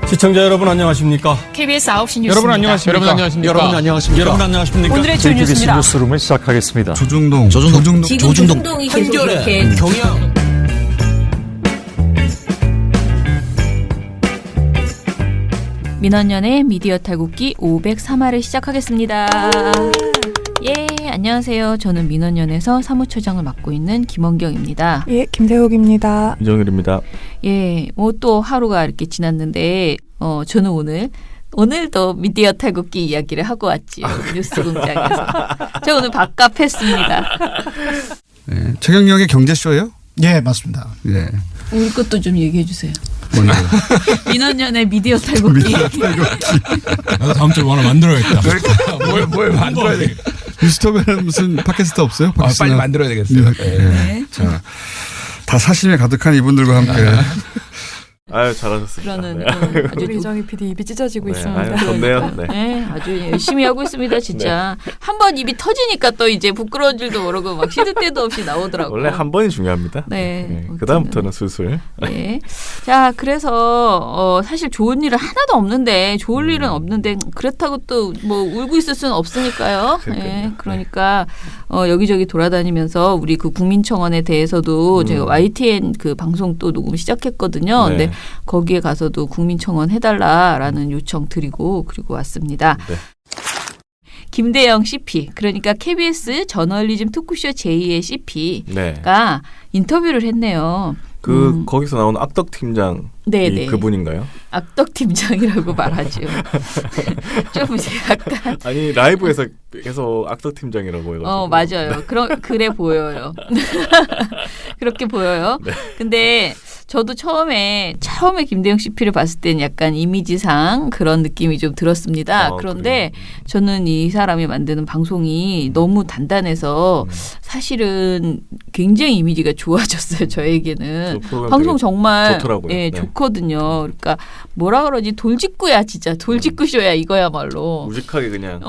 시청자 여러분 안녕하십니까? KBS 9시 뉴스. 여러분 안녕하십니까? 여러분 안녕하십니까? 여러분 안녕하십니까? 오늘의 주요 KBS 뉴스입니다. 뉴스룸을 시작하겠습니다. 조중동 지금 조중동이 계속 이렇게 경영 민원연의 미디어 탈곡기 503화를 시작하겠습니다. 예, 안녕하세요. 저는 민원연에서 사무처장을 맡고 있는 김원경입니다. 예, 김대욱입니다. 이정일입니다. 예, 뭐 또 하루가 이렇게 지났는데, 저는 오늘도 미디어 탈곡기 이야기를 하고 왔지요. 뉴스공장에서. 제가 오늘 밥값했습니다. 네, 최경영의 경제쇼예요? 예, 맞습니다. 예. 우리 것도 좀 얘기해 주세요. 뭔가요? 민원연의 미디어 탈곡기. 나도 다음 주에 뭐 하나 만들어야겠다. 뭘 만들어야 돼? 뉴스톱에는 무슨 팟캐스트 없어요? 빨리 만들어야 되겠어요. 네. 자, 다 사심에 가득한 이분들과 함께. 아유, 잘하셨습니다. 그러는 우리 이정희 PD 입이 찢어지고 있습니다. 아유, 좋네요. 네. 네, 아주 열심히 하고 있습니다, 진짜. 한 번 입이 터지니까 또 이제 부끄러운 줄도 모르고 막 시도 때도 없이 나오더라고요. 원래 한 번이 중요합니다. 네. 그 다음부터는 술술. 네. 자, 그래서 사실 좋은 일은 하나도 없는데, 좋을 일은 없는데 그렇다고 또 뭐 울고 있을 수는 없으니까요. 네, 그러니까 여기저기 돌아다니면서 우리 그 국민청원에 대해서도 제가 YTN 그 방송 또 녹음 시작했거든요. 네. 근데 거기에 가서도 국민청원 해달라라는 요청 드리고 그리고 왔습니다. 네. 김대영 CP, 그러니까 KBS 저널리즘 토크쇼 제2의 CP가 인터뷰를 했네요. 거기서 나오는 악덕 팀장이 네네. 그분인가요? 악덕 팀장이라고 말하죠. 좀 이제 약간 아니, 라이브에서 계속 악덕 팀장이라고 해가지고. 맞아요. 그래 보여요. 그렇게 보여요. 네. 근데 저도 처음에 김대영 CP를 봤을 때는 약간 이미지상 그런 느낌이 좀 들었습니다. 그런데 저는 이 사람이 만드는 방송이 너무 단단해서 사실은 굉장히 이미지가 좋아졌어요. 저에게는. 방송 정말 좋더라고요. 네. 좋거든요. 그러니까 뭐라 그러지? 돌직구야 진짜. 돌직구쇼야 이거야말로. 무직하게 그냥.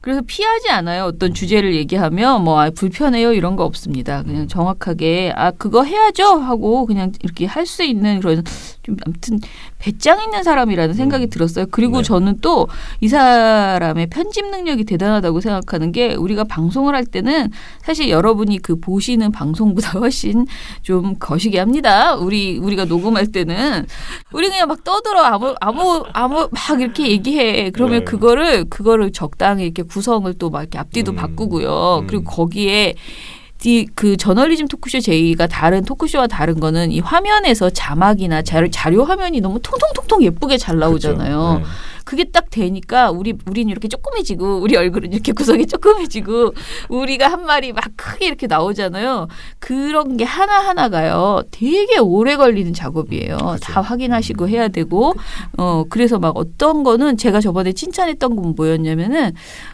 그래서 피하지 않아요. 어떤 주제를 얘기하면 불편해요 이런 거 없습니다. 그냥 정확하게 그거 해야죠 하고 그냥 이렇게 할 수 있는 그런 좀 아무튼 배짱 있는 사람이라는 생각이 들었어요. 그리고 네. 저는 또 이 사람의 편집 능력이 대단하다고 생각하는 게 우리가 방송을 할 때는 사실 여러분이 그 보시는 방송보다 훨씬 좀 거시기 합니다. 우리가 녹음할 때는 우리 그냥 막 떠들어 아무 막 이렇게 얘기해. 그러면 네. 그거를 적당히 이렇게 구성을 또 막 이렇게 앞뒤도 바꾸고요. 그리고 거기에 그 저널리즘 토크쇼 제이가 다른 토크쇼와 다른 거는 이 화면에서 자막이나 자료 화면이 너무 통통통통 예쁘게 잘 나오잖아요. 그렇죠. 네. 그게 딱 되니까 우리는 이렇게 조그매지고 우리 얼굴은 이렇게 구성이 조그매지고 우리가 한 말이 막 크게 이렇게 나오잖아요. 그런 게 하나하나가요. 되게 오래 걸리는 작업이에요. 그렇죠. 다 확인하시고 해야 되고 그래서 막 어떤 거는 제가 저번에 칭찬했던 건 뭐였냐면은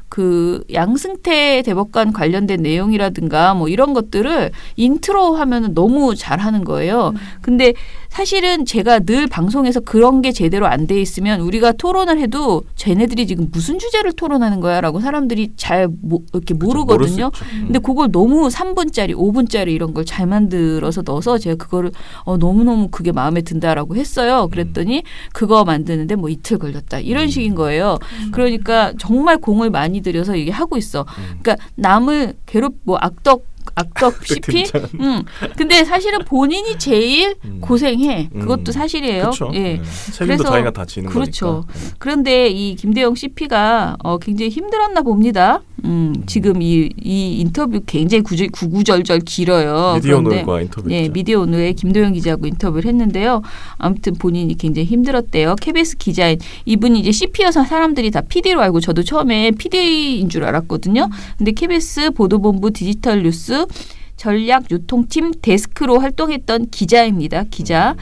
그 양승태 대법관 관련된 내용이라든가 뭐 이런 것들을 인트로 하면은 너무 잘하는 거예요. 근데 사실은 제가 늘 방송에서 그런 게 제대로 안 돼 있으면 우리가 토론을 해도 쟤네들이 지금 무슨 주제를 토론하는 거야라고 사람들이 잘 이렇게 모르거든요. 근데 그걸 너무 3분짜리, 5분짜리 이런 걸 잘 만들어서 넣어서 제가 그거를 너무너무 그게 마음에 든다라고 했어요. 그랬더니 그거 만드는데 뭐 이틀 걸렸다. 이런 식인 거예요. 그러니까 정말 공을 많이 들여서 이게 하고 있어. 그러니까 남을 악덕 CP? 근데 사실은 본인이 제일 고생해. 그것도 사실이에요. 그렇죠. 예. 책임도 자기가 다 지는 그렇죠. 거니까. 그런데 이 김대영 CP가 굉장히 힘들었나 봅니다. 지금 이 인터뷰 굉장히 구구절절 길어요. 미디어오늘과 인터뷰. 네, 미디어오늘에 김도영 기자하고 인터뷰를 했는데요. 아무튼 본인이 굉장히 힘들었대요. KBS 기자인 이분이 이제 CP여서 사람들이 다 PD로 알고 저도 처음에 PD인 줄 알았거든요. 근데 KBS 보도본부 디지털 뉴스 전략유통팀 데스크로 활동했던 기자입니다. 기자.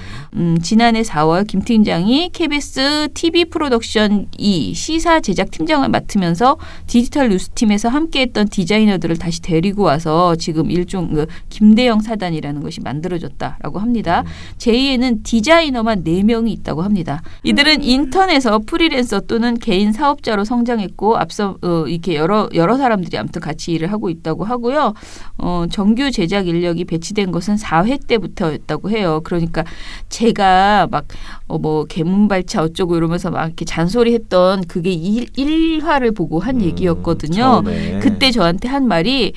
지난해 4월 김 팀장이 KBS TV 프로덕션 2 시사 제작 팀장을 맡으면서 디지털 뉴스팀에서 함께했던 디자이너들을 다시 데리고 와서 지금 일종 김대영 사단이라는 것이 만들어졌다라고 합니다. 제2에는 디자이너만 4명이 있다고 합니다. 이들은 인턴에서 프리랜서 또는 개인 사업자로 성장했고 앞서 이렇게 여러 사람들이 아무튼 같이 일을 하고 있다고 하고요. 정규 제작 인력이 배치된 것은 4회 때부터였다고 해요. 그러니까 제가 막 뭐 개문발차 어쩌고 이러면서 막 이렇게 잔소리했던 그게 1화를 보고 한 얘기였거든요. 처음에. 그때 저한테 한 말이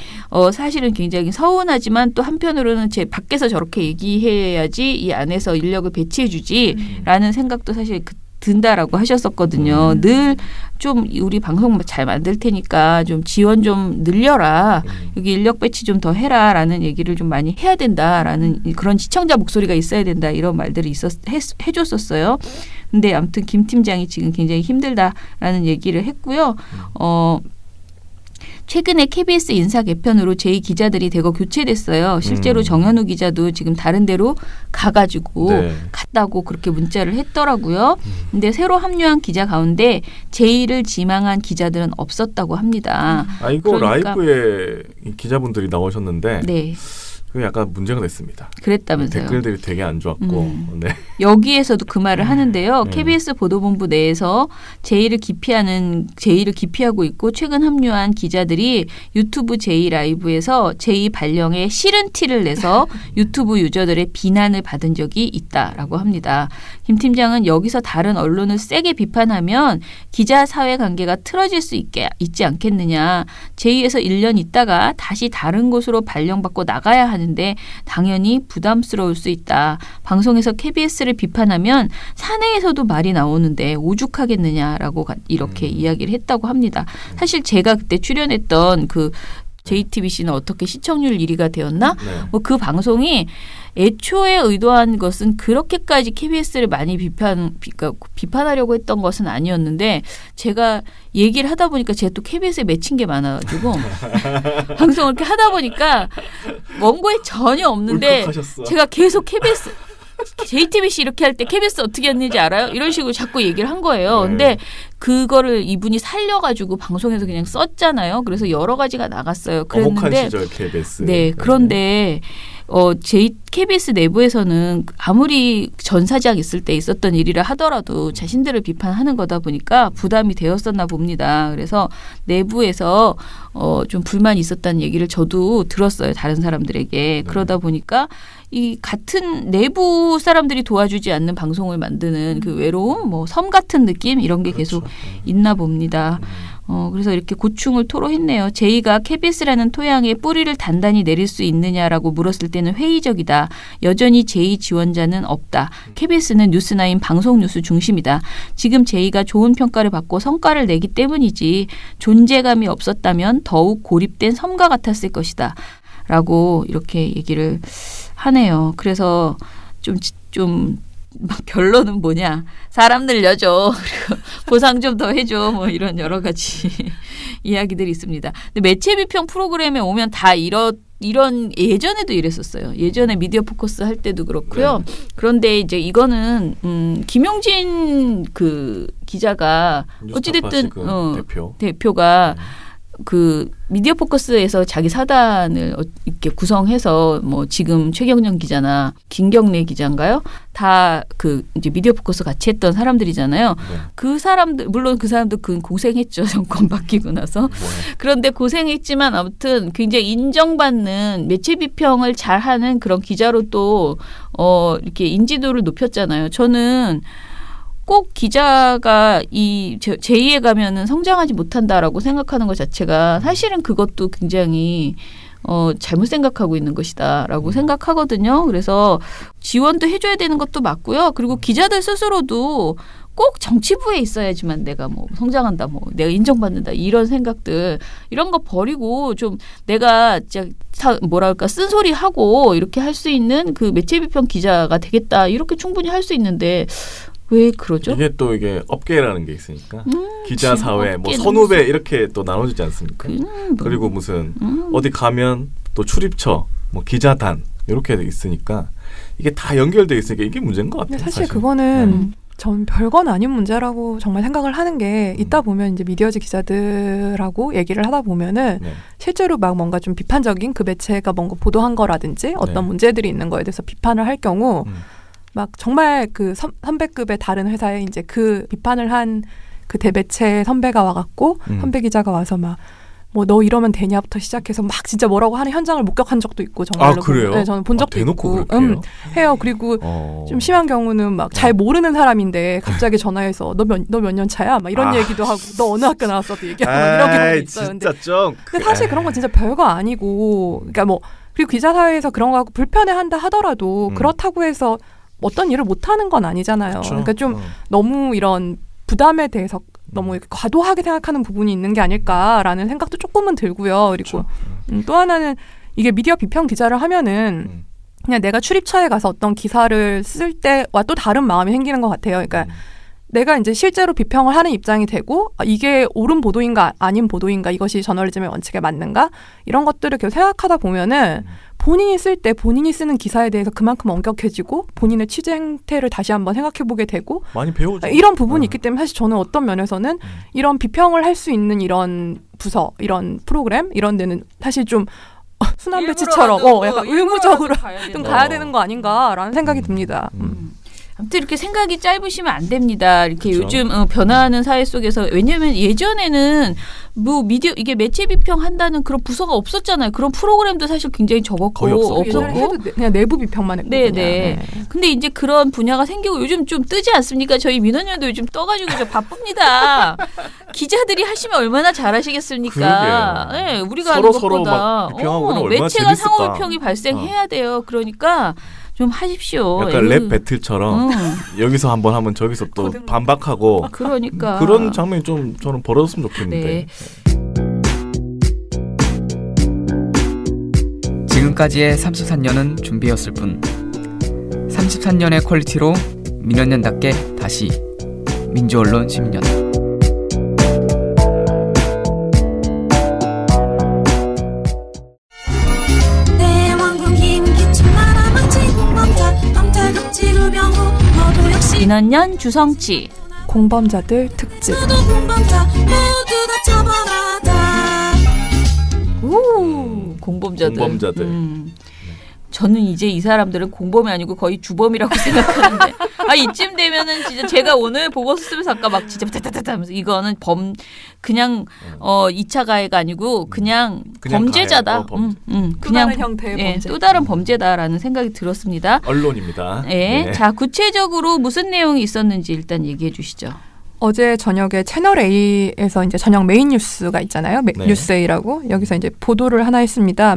사실은 굉장히 서운하지만 또 한편으로는 제 밖에서 저렇게 얘기해야지 이 안에서 인력을 배치해 주지라는 생각도 사실 든다라고 하셨었거든요. 늘 좀 우리 방송 잘 만들 테니까 좀 지원 좀 늘려라. 여기 인력 배치 좀 더 해라라는 얘기를 좀 많이 해야 된다라는 그런 시청자 목소리가 있어야 된다. 이런 말들을 해줬었어요. 근데 아무튼 김 팀장이 지금 굉장히 힘들다라는 얘기를 했고요. 최근에 KBS 인사 개편으로 제2기자들이 대거 교체됐어요. 실제로 정현우 기자도 지금 다른 데로 가가지고 갔다고 그렇게 문자를 했더라고요. 근데 새로 합류한 기자 가운데 제2를 지망한 기자들은 없었다고 합니다. 이거 그러니까, 라이브에 기자분들이 나오셨는데 네. 그게 약간 문제가 됐습니다. 그랬다면서요. 댓글들이 되게 안 좋았고. 네. 여기에서도 그 말을 하는데요. KBS 보도본부 내에서 제2를 기피하고 있고 최근 합류한 기자들이 유튜브 제2 라이브에서 제2 발령에 싫은 티를 내서 유튜브 유저들의 비난을 받은 적이 있다라고 합니다. 김 팀장은 여기서 다른 언론을 세게 비판하면 기자 사회 관계가 틀어질 수 있지 않겠느냐. 제2에서 1년 있다가 다시 다른 곳으로 발령받고 나가야 하는데 당연히 부담스러울 수 있다. 방송에서 KBS를 비판하면 사내에서도 말이 나오는데 오죽하겠느냐라고 이렇게 이야기를 했다고 합니다. 사실 제가 그때 출연했던 그 JTBC는 어떻게 시청률 1위가 되었나? 뭐 그 방송이 애초에 의도한 것은 그렇게까지 KBS를 많이 비판하려고 했던 것은 아니었는데 제가 얘기를 하다 보니까 제가 또 KBS에 맺힌 게 많아가지고 방송을 이렇게 하다 보니까 원고에 전혀 없는데 울컥하셨어. 제가 계속 KBS JTBC 이렇게 할 때 KBS 어떻게 했는지 알아요? 이런 식으로 자꾸 얘기를 한 거예요. 근데 그거를 이분이 살려가지고 방송에서 그냥 썼잖아요. 그래서 여러 가지가 나갔어요. 거목한 그랬는데 시절 KBS. 네, 그런데 KBS 내부에서는 아무리 전 사장 있을 때 있었던 일이라 하더라도 자신들을 비판하는 거다 보니까 부담이 되었었나 봅니다. 그래서 내부에서 좀 불만이 있었다는 얘기를 저도 들었어요. 다른 사람들에게. 그러다 보니까 이 같은 내부 사람들이 도와주지 않는 방송을 만드는 그 외로움, 뭐 섬 같은 느낌 이런 게 계속 있나 봅니다. 그래서 이렇게 고충을 토로했네요. 제2가 KBS라는 토양에 뿌리를 단단히 내릴 수 있느냐라고 물었을 때는 회의적이다. 여전히 제2 지원자는 없다. KBS는 뉴스9 방송 뉴스 중심이다. 지금 제2가 좋은 평가를 받고 성과를 내기 때문이지 존재감이 없었다면 더욱 고립된 섬과 같았을 것이다. 라고 이렇게 얘기를 하네요. 그래서 좀 결론은 뭐냐. 사람 늘려줘. 그리고 보상 좀 더 해줘. 뭐 이런 여러 가지 이야기들이 있습니다. 근데 매체 비평 프로그램에 오면 다 이런 예전에도 이랬었어요. 예전에 미디어 포커스 할 때도 그렇고요. 그런데 이제 이거는 김용진 그 기자가 어찌됐든 대표가 그 미디어 포커스에서 자기 사단을 이렇게 구성해서 뭐 지금 최경영 기자나 김경래 기자인가요? 다 그 이제 미디어 포커스 같이 했던 사람들이잖아요. 그 사람들 물론 그 사람도 그 고생했죠. 정권 바뀌고 나서. 그런데 고생했지만 아무튼 굉장히 인정받는 매체 비평을 잘하는 그런 기자로 또 이렇게 인지도를 높였잖아요. 저는 꼭 기자가 이 제2에 가면은 성장하지 못한다라고 생각하는 것 자체가 사실은 그것도 굉장히 잘못 생각하고 있는 것이다라고 생각하거든요. 그래서 지원도 해줘야 되는 것도 맞고요. 그리고 기자들 스스로도 꼭 정치부에 있어야지만 내가 뭐 성장한다, 뭐 내가 인정받는다 이런 생각들 이런 거 버리고 좀 내가 진짜 뭐랄까 쓴소리 하고 이렇게 할 수 있는 그 매체 비평 기자가 되겠다 이렇게 충분히 할 수 있는데. 왜 그러죠? 이게 업계라는 게 있으니까 기자 사회, 뭐 선후배 이렇게 또 나눠지지 않습니까? 그리고 무슨 어디 가면 또 출입처, 뭐 기자단 이렇게 있으니까 이게 다 연결돼 있으니까 이게 문제인 것 같아요. 사실 그거는 전 별건 아닌 문제라고 정말 생각을 하는 게 있다 보면 이제 미디어지 기자들하고 얘기를 하다 보면은 실제로 막 뭔가 좀 비판적인 그 매체가 뭔가 보도한 거라든지 어떤 문제들이 있는 거에 대해서 비판을 할 경우 막 정말 그 선배급의 다른 회사에 이제 그 비판을 한 그 대매체 선배가 와갖고 선배 기자가 와서 막 뭐 너 이러면 되냐부터 시작해서 막 진짜 뭐라고 하는 현장을 목격한 적도 있고 정말로. 그래요? 네, 저는 본 적도 대놓고 있고. 그렇게 해요? 해요. 그리고 좀 심한 경우는 막 잘 모르는 사람인데 갑자기 전화해서 너 몇 년 차야? 막 이런 얘기도 하고 너 어느 학교 나왔어도 얘기하고 막 이런 경우도 있어요. 진짜 좀. 근데 사실 그런 건 진짜 별거 아니고, 그러니까 뭐 그리고 기자 사회에서 그런 거 하고 불편해한다 하더라도 그렇다고 해서 어떤 일을 못 하는 건 아니잖아요. 그쵸? 그러니까 좀 너무 이런 부담에 대해서 너무 이렇게 과도하게 생각하는 부분이 있는 게 아닐까라는 생각도 조금은 들고요. 그리고 또 하나는 이게 미디어 비평 기자를 하면은 그냥 내가 출입처에 가서 어떤 기사를 쓸 때와 또 다른 마음이 생기는 것 같아요. 그러니까 내가 이제 실제로 비평을 하는 입장이 되고 이게 옳은 보도인가 아닌 보도인가, 이것이 저널리즘의 원칙에 맞는가, 이런 것들을 계속 생각하다 보면은 본인이 쓸 때 본인이 쓰는 기사에 대해서 그만큼 엄격해지고 본인의 취재 행태를 다시 한번 생각해보게 되고 많이 배우죠. 이런 부분이 있기 때문에 사실 저는 어떤 면에서는 이런 비평을 할 수 있는 이런 부서, 이런 프로그램 이런 데는 사실 좀 순환 배치처럼 약간 의무적으로 좀 가야 되는 거 아닌가라는 생각이 듭니다. 아무튼 이렇게 생각이 짧으시면 안 됩니다. 이렇게 그쵸? 요즘 변화하는 사회 속에서, 왜냐하면 예전에는 뭐 미디어 이게 매체 비평한다는 그런 부서가 없었잖아요. 그런 프로그램도 사실 굉장히 적었고 거의 없었고. 예전에 해도 그냥 내부 비평만 했거든요. 네네. 근데 이제 그런 분야가 생기고 요즘 좀 뜨지 않습니까? 저희 민원연도 요즘 떠가지고 저 바쁩니다. 기자들이 하시면 얼마나 잘하시겠습니까? 그러게요. 네, 우리가 서로 하는 서로 것보다 막 비평하고 그러면 얼마나 매체가 재밌을까. 상호비평이 발생해야 돼요. 그러니까 좀 하십시오. 약간 랩 배틀처럼 여기서 한번 하면 저기서 또 반박하고 그러니까 그런 장면이 좀 저는 벌어졌으면 좋겠는데. 네. 지금까지의 삼수산년은 준비였을 뿐 33년의 퀄리티로 민원연답게 다시 민주언론 시민연. 민원연 주성치 공범자들 특집. 공범자들. 저는 이제 이 사람들은 공범이 아니고 거의 주범이라고 생각하는데 이쯤 되면은 진짜 제가 오늘 보고서 쓰면서 아까 막 진짜 타타타타 하면서 이거는 그냥 2차 가해가 아니고 그냥 범죄자다. 가해, 또 다른 형태의 범죄. 또 다른 범죄다라는 생각이 들었습니다. 언론입니다. 네. 자, 구체적으로 무슨 내용이 있었는지 일단 얘기해 주시죠. 어제 저녁에 채널 A에서 이제 저녁 메인 뉴스가 있잖아요. 네. 뉴스 A라고 여기서 이제 보도를 하나 했습니다.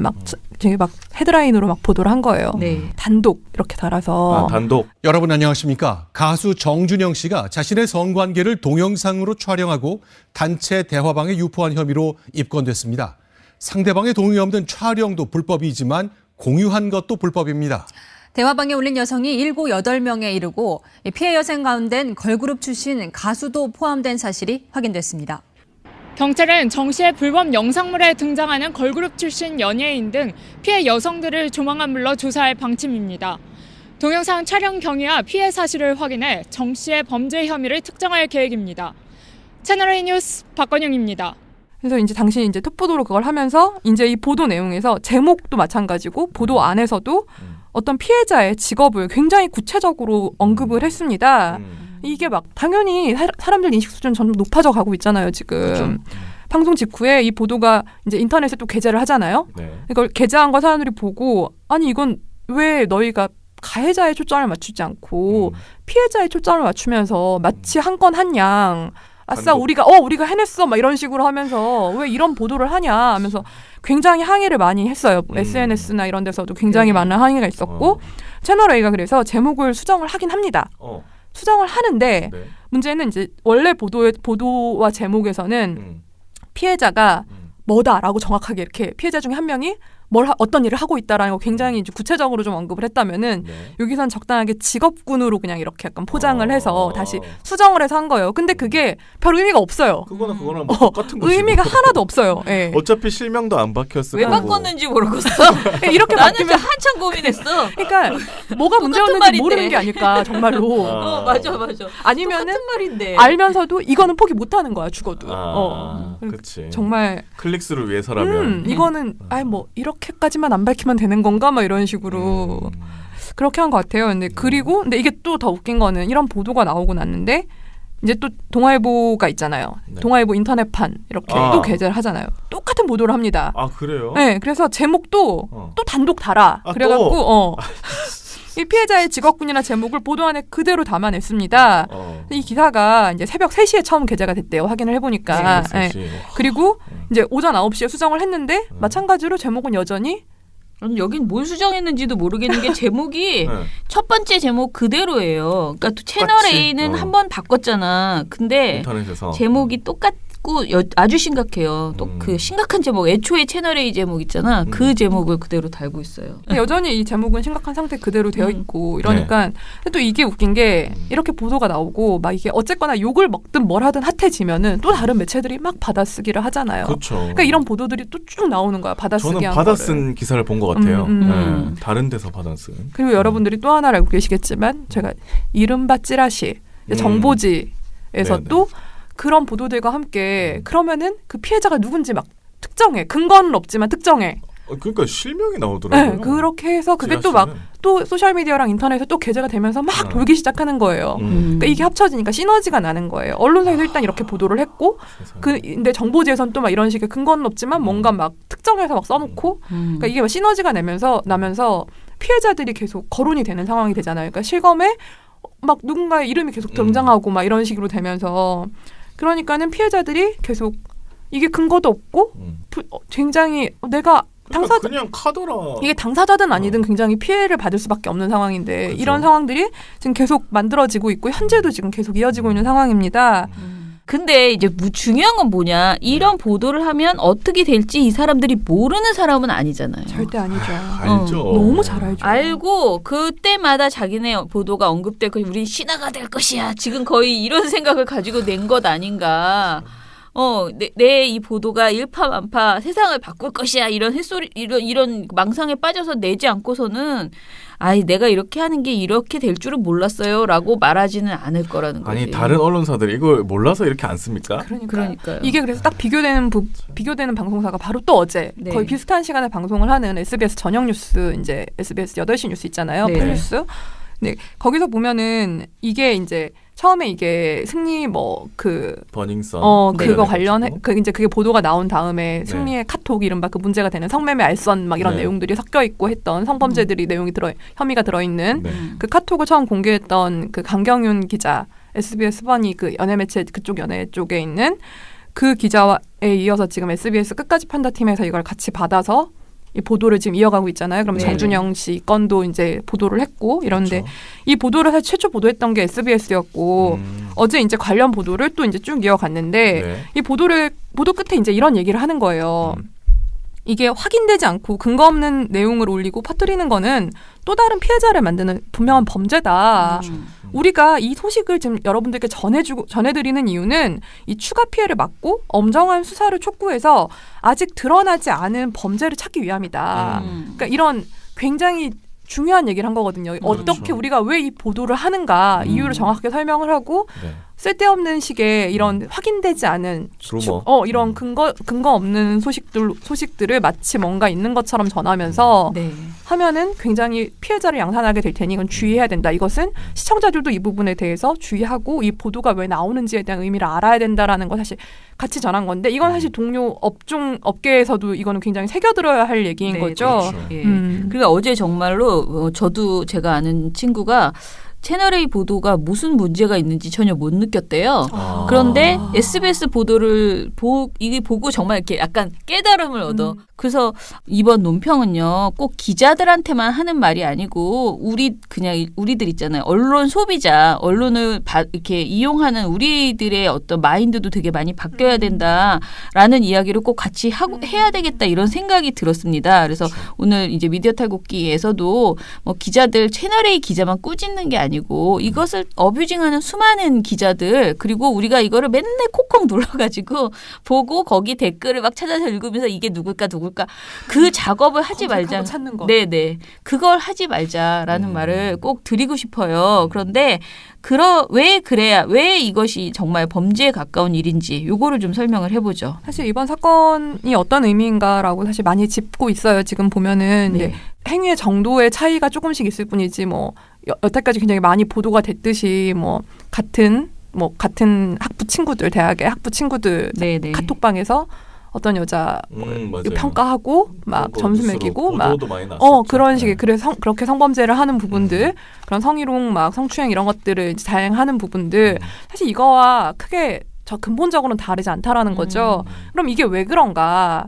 되게 막 헤드라인으로 막 보도를 한 거예요. 네. 단독 이렇게 달아서. 단독. 여러분 안녕하십니까? 가수 정준영 씨가 자신의 성관계를 동영상으로 촬영하고 단체 대화방에 유포한 혐의로 입건됐습니다. 상대방의 동의 없는 촬영도 불법이지만 공유한 것도 불법입니다. 대화방에 올린 여성이 7, 8명에 이르고 피해 여성 가운데는 걸그룹 출신 가수도 포함된 사실이 확인됐습니다. 경찰은 정 씨의 불법 영상물에 등장하는 걸그룹 출신 연예인 등 피해 여성들을 조만간 불러 조사할 방침입니다. 동영상 촬영 경위와 피해 사실을 확인해 정 씨의 범죄 혐의를 특정할 계획입니다. 채널A 뉴스 박건영입니다. 그래서 이제 당신이 이제 톱보도로 그걸 하면서 이제 이 보도 내용에서 제목도 마찬가지고 보도 안에서도 어떤 피해자의 직업을 굉장히 구체적으로 언급을 했습니다. 이게 막 당연히 사람들 인식 수준 점점 높아져 가고 있잖아요, 지금. 그렇죠. 방송 직후에 이 보도가 이제 인터넷에 또 게재를 하잖아요. 네. 이걸 게재한 거 사람들이 보고 아니 이건 왜 너희가 가해자의 초점을 맞추지 않고 피해자의 초점을 맞추면서 마치 한 건 한 양 아싸 우리가 해냈어 막 이런 식으로 하면서 왜 이런 보도를 하냐 하면서 굉장히 항의를 많이 했어요. SNS나 이런 데서도 굉장히 많은 항의가 있었고 채널 A가 그래서 제목을 수정을 하긴 합니다. 수정을 하는데 네. 문제는 이제 원래 보도와 제목에서는 피해자가 뭐다라고 정확하게 이렇게 피해자 중에 한 명이 어떤 일을 하고 있다라는 거 굉장히 이제 구체적으로 좀 언급을 했다면은 여기선 적당하게 직업군으로 그냥 이렇게 약간 포장을 해서 다시 수정을 해서 한 거예요. 근데 그게 별 의미가 없어요. 그거는 뭐 똑같은 거지. 의미가 하나도 없어요. 네. 어차피 실명도 안 박혔을 왜 거고. 바꿨는지 모르겠어. 이렇게 나는 바뀌면 한참 고민했어. 그러니까 뭐가 문제였는지 말인데. 모르는 게 아닐까 정말로. 맞아. 아니면은 똑같은 말인데. 알면서도 이거는 포기 못하는 거야 죽어도. 그렇지. 정말 클릭수를 위해서라면. 이거는 뭐 이렇게까지만 안 밝히면 되는 건가 막 이런 식으로 그렇게 한 것 같아요. 근데 이게 또 더 웃긴 거는 이런 보도가 나오고 났는데 이제 또 동아일보가 있잖아요. 네. 동아일보 인터넷판 이렇게 또 게재를 하잖아요. 똑같은 보도를 합니다. 아 그래요? 네, 그래서 제목도 또 단독 달아. 아, 그래갖고 이 피해자의 직업군이나 제목을 보도 안에 그대로 담아냈습니다. 이 기사가 이제 새벽 3시에 처음 게재가 됐대요. 확인을 해보니까. 네. 그리고 이제 오전 9시에 수정을 했는데 마찬가지로 제목은 여전히 여긴 뭘 수정했는지도 모르겠는 게 제목이 네. 첫 번째 제목 그대로예요. 그러니까 또 채널 똑같이. A는 한 번 바꿨잖아. 근데 인터넷에서 제목이 똑같고 아주 심각해요. 또 그 심각한 제목, 애초에 채널 A 제목 있잖아. 그 제목을 그대로 달고 있어요. 여전히 이 제목은 심각한 상태 그대로 되어 있고 이러니까 근데 또 이게 웃긴 게 이렇게 보도가 나오고 막 이게 어쨌거나 욕을 먹든 뭘 하든 핫해지면은 또 다른 매체들이 막 받아쓰기를 하잖아요. 그렇죠. 그러니까 이런 보도들이 또 쭉 나오는 거야. 받아쓰기 저는 한 받아쓴 거를. 기사를 본 것 같아요. 네. 다른 데서 받아쓴. 그리고 여러분들이 또 하나를 알고 계시겠지만 제가 이른바 찌라시 정보지에서 네네. 또 그런 보도들과 함께 그러면은 그 피해자가 누군지 막 특정해. 근거는 없지만 특정해. 그러니까 실명이 나오더라고요. 네, 그렇게 해서 그게 또 막 또 소셜미디어랑 인터넷에 또 게재가 되면서 막 돌기 시작하는 거예요. 그러니까 이게 합쳐지니까 시너지가 나는 거예요. 언론사에서 일단 이렇게 보도를 했고 근데 정보지에서는 또 막 이런 식의 근거는 없지만 뭔가 막 특정해서 막 써놓고 그러니까 이게 막 시너지가 나면서 피해자들이 계속 거론이 되는 상황이 되잖아요. 그러니까 실검에 막 누군가의 이름이 계속 등장하고 막 이런 식으로 되면서 그러니까는 피해자들이 계속 이게 근거도 없고 굉장히 내가 당사자 그냥 카더라. 이게 당사자든 아니든 굉장히 피해를 받을 수밖에 없는 상황인데 그렇죠. 이런 상황들이 지금 계속 만들어지고 있고 현재도 지금 계속 이어지고 있는 상황입니다. 근데 이제 중요한 건 뭐냐. 이런 보도를 하면 어떻게 될지 이 사람들이 모르는 사람은 아니잖아요. 절대 아니죠. 알죠. 너무 잘 알죠. 알고 그때마다 자기네 보도가 언급될 거 우리 신화가 될 것이야. 지금 거의 이런 생각을 가지고 낸 것 아닌가. 내 이 보도가 일파만파 세상을 바꿀 것이야. 이런 햇소리 이런 망상에 빠져서 내지 않고서는 내가 이렇게 하는 게 이렇게 될 줄은 몰랐어요라고 말하지는 않을 거라는 거지. 아니 다른 언론사들이 이걸 몰라서 이렇게 안 씁니까? 그러니까요. 이게 그래서 딱 비교되는 방송사가 바로 또 어제 네. 거의 비슷한 시간에 방송을 하는 SBS 저녁 뉴스 이제 SBS 8시 뉴스 있잖아요. 네. 풀뉴스. 네, 거기서 보면은 이게 이제 처음에 이게 승리 버닝썬 그거 관련해 이제 그게 보도가 나온 다음에 승리의 카톡 이른바 그 문제가 되는 성매매 알선 막 이런 내용들이 섞여 있고 했던 성범죄들이 혐의가 들어 있는 그 카톡을 처음 공개했던 그 강경윤 기자 SBS 번이 그 연예매체 그쪽 연예 쪽에 있는 그 기자에 이어서 지금 SBS 끝까지 판다 팀에서 이걸 같이 받아서 이 보도를 지금 이어가고 있잖아요. 그럼 정준영 씨 건도 이제 보도를 했고 이런데 그렇죠. 이 보도를 사실 최초 보도했던 게 SBS였고 어제 이제 관련 보도를 또 이제 쭉 이어갔는데 이 보도 끝에 이제 이런 얘기를 하는 거예요. 이게 확인되지 않고 근거 없는 내용을 올리고 퍼뜨리는 거는 또 다른 피해자를 만드는 분명한 범죄다. 우리가 이 소식을 지금 여러분들께 전해드리는 이유는 이 추가 피해를 막고 엄정한 수사를 촉구해서 아직 드러나지 않은 범죄를 찾기 위함이다. 그러니까 이런 굉장히 중요한 얘기를 한 거거든요. 어떻게 우리가 왜 이 보도를 하는가 이유를 정확하게 설명을 하고 쓸데없는 식의 이런 확인되지 않은 이런 근거 없는 소식들을 마치 뭔가 있는 것처럼 전하면서 하면은 굉장히 피해자를 양산하게 될 테니 이건 주의해야 된다. 이것은 시청자들도 이 부분에 대해서 주의하고 이 보도가 왜 나오는지에 대한 의미를 알아야 된다라는 거 사실 같이 전한 건데 이건 사실 동료 업계에서도 이거는 굉장히 새겨들어야 할 얘기인 거죠. 그렇죠. 그러니까 어제 정말로 저도 제가 아는 친구가 채널A 보도가 무슨 문제가 있는지 전혀 못 느꼈대요. 그런데 SBS 보도를 보고 정말 이렇게 약간 깨달음을 얻어. 그래서 이번 논평은요, 꼭 기자들한테만 하는 말이 아니고 우리들 있잖아요. 언론 소비자, 언론을 이렇게 이용하는 우리들의 어떤 마인드도 되게 많이 바뀌어야 된다라는 이야기를 꼭 같이 해야 되겠다 이런 생각이 들었습니다. 그래서 오늘 이제 미디어 탈곡기에서도 뭐 기자들 채널A 기자만 꾸짖는 게 아니고 이것을 어뷰징하는 수많은 기자들 그리고 우리가 이거를 맨날 콕콕 눌러가지고 보고 거기 댓글을 막 찾아서 읽으면서 이게 누굴까 그 작업을 하지 말자. 찾는 거. 네네. 그걸 하지 말자라는 말을 꼭 드리고 싶어요. 그런데 왜 이것이 정말 범죄에 가까운 일인지 요거를 좀 설명을 해보죠. 사실 이번 사건이 어떤 의미인가라고 사실 많이 짚고 있어요. 지금 보면은 이제 행위의 정도의 차이가 조금씩 있을 뿐이지 뭐 여태까지 굉장히 많이 보도가 됐듯이 뭐 같은 뭐 같은 학부 친구들, 대학의 학부 친구들 네네. 카톡방에서 어떤 여자 맞아요. 평가하고 막 그런 거 점수 뉴스로 매기고 막 보도도 많이 났었죠. 그런 식의 네. 그래서 그렇게 성범죄를 하는 부분들 그런 성희롱 막 성추행 이런 것들을 이제 다양하는 부분들 사실 이거와 크게 저 근본적으로는 다르지 않다라는 거죠. 그럼 이게 왜 그런가?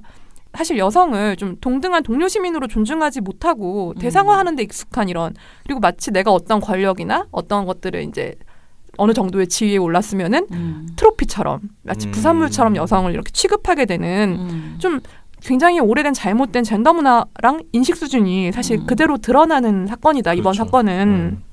사실 여성을 좀 동등한 동료 시민으로 존중하지 못하고 대상화하는 데 익숙한 이런 그리고 마치 내가 어떤 권력이나 어떤 것들을 이제 어느 정도의 지위에 올랐으면은 트로피처럼 마치 부산물처럼 여성을 이렇게 취급하게 되는 좀 굉장히 오래된 잘못된 젠더 문화랑 인식 수준이 사실 그대로 드러나는 사건이다. 이번 그렇죠. 사건은.